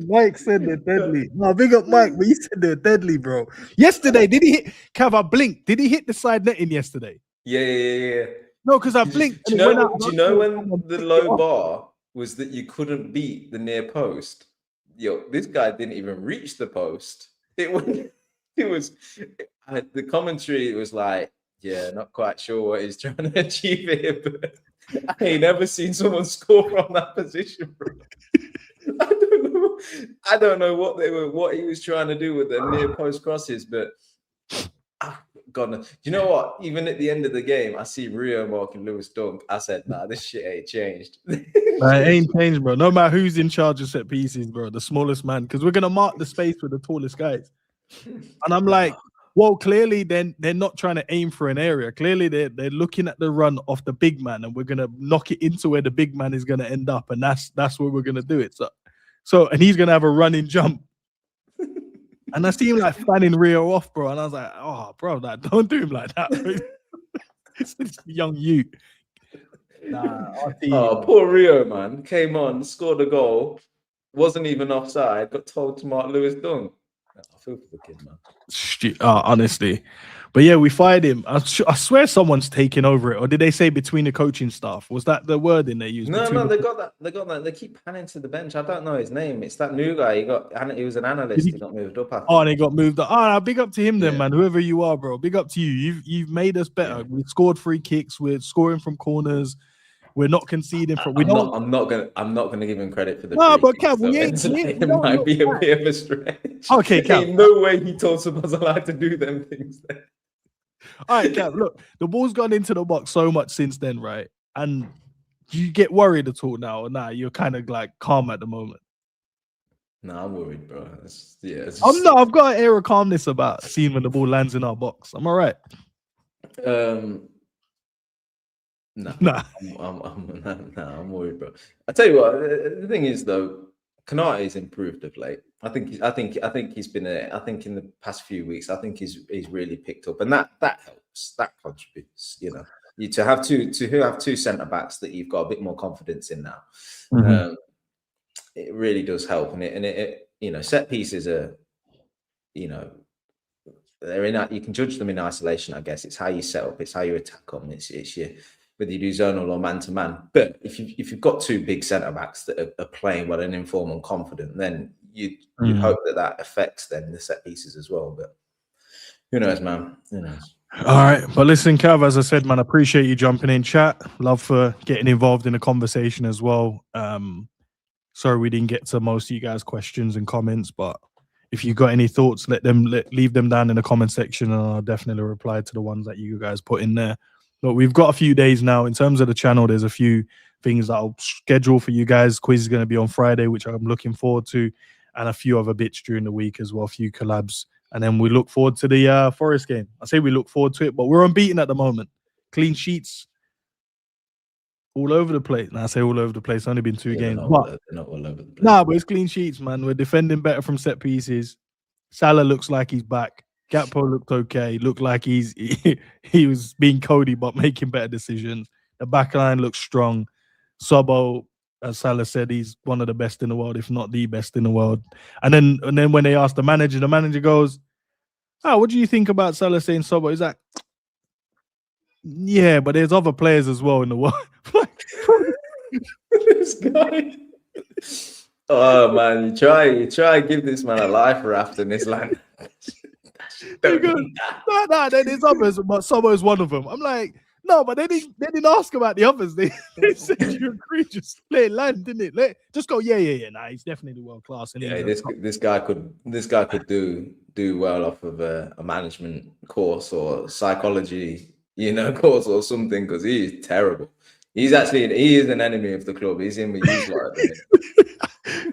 Mike said they're deadly. No, big up Mike, but you said they're deadly, bro. Yesterday, did he hit Cav? I blinked. Did he hit the side netting yesterday? Yeah. No, because I blinked. Do you know when the low bar was that you couldn't beat the near post? Yo, this guy didn't even reach the post. It was the commentary was like, yeah, not quite sure what he's trying to achieve here, but I ain't never seen someone score from that position, bro. I don't know what he was trying to do with the near post crosses, but God, no. You know what? Even at the end of the game, I see Rio marking Lewis Dunk. I said, nah, this shit ain't changed. It ain't changed, bro. No matter who's in charge of set pieces, bro, the smallest man, because we're gonna mark the space with the tallest guys. And I'm like, well, clearly then they're not trying to aim for an area. Clearly they're looking at the run off the big man, and we're gonna knock it into where the big man is gonna end up, and that's where we're gonna do it. So and he's gonna have a running jump. And I see him like fanning Rio off, bro. And I was like, oh, bro, like, don't do him like that. It's young you. Poor Rio, man. Came on, scored a goal, wasn't even offside, got told to mark Lewis Dunk. I feel for the kid, man. Honestly. But yeah, we fired him. I swear someone's taking over it. Or did they say between the coaching staff? Was that the wording they used? No, they got that. They keep panning to the bench. I don't know his name. It's that new guy. He was an analyst. He got moved up. And he got moved up. Oh, big up to him then, man. Whoever you are, bro. Big up to you. You've made us better. Yeah. We scored free kicks. We're scoring from corners. We're not conceding from. I'm not gonna give him credit for the. No, but Cav, it might be a bit of a stretch. Okay, Cav. Ain't no way he told someone allowed to do them things. Then. All right, Cav. Look, the ball's gone into the box so much since then, right? And you get worried at all now, or nah? You're kind of like calm at the moment. No, I'm worried, bro. I'm not. I've got an air of calmness about seeing when the ball lands in our box. I'm all right. No, I'm worried, bro. I tell you what, the thing is though, Konate's improved of late. I think he's been I think in the past few weeks, I think he's really picked up, and that helps. That contributes. You know, to have two centre backs that you've got a bit more confidence in now. Mm-hmm. It really does help, and it you know, set pieces are, you know, they're in. You can judge them in isolation. I guess it's how you set up, it's how you attack them. It's your whether you do zonal or man-to-man. But if you've got two big centre-backs that are playing well and informed and confident, then you'd hope that affects then the set pieces as well. But who knows, man? Who knows? All right, but listen, Cav, as I said, man, I appreciate you jumping in chat. Love for getting involved in the conversation as well. Sorry we didn't get to most of you guys' questions and comments, but if you got any thoughts, leave them down in the comment section, and I'll definitely reply to the ones that you guys put in there. But we've got a few days now in terms of the channel. There's a few things that I'll schedule for you guys. Quiz is going to be on Friday, which I'm looking forward to, and a few other bits during the week as well, a few collabs. And then we look forward to the Forest game. I say we look forward to it, but we're unbeaten at the moment. Clean sheets all over the place. Now I say all over the place. It's only been 2 games. They're not all over the place. Nah, but it's clean sheets, man. We're defending better from set pieces. Salah looks like he's back. Gakpo looked okay. Looked like he was being Cody, but making better decisions. The back line looks strong. Sobo, as Salah said, he's one of the best in the world, if not the best in the world. And then when they asked the manager goes, "Oh, what do you think about Salah saying Sobo?" He's like, "Yeah, but there's other players as well in the world." This guy. Oh man, you try give this man a life raft in this land. Nah, there's others, but Sobo is one of them. I'm like, no, but they didn't ask about the others. They said you agree, just let it land, didn't it? Just go, yeah. Nah, he's definitely world class. Yeah, this guy could do well off of a management course or psychology, course or something, because he is terrible. He is an enemy of the club. He's in with you like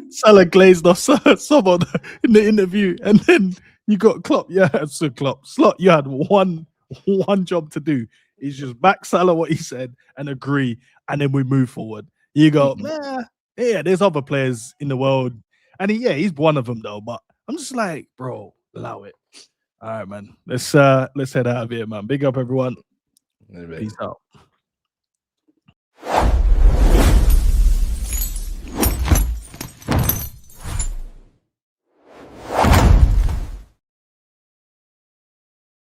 Salah glazed off someone in the interview, and then you got Klopp. Yeah, so Klopp, Slot, you had one job to do. Is just back Salah what he said and agree, and then we move forward. You go, yeah, there's other players in the world, and he's one of them though. But I'm just like, bro, allow it. All right, man. Let's head out of here, man. Big up, everyone. Peace out.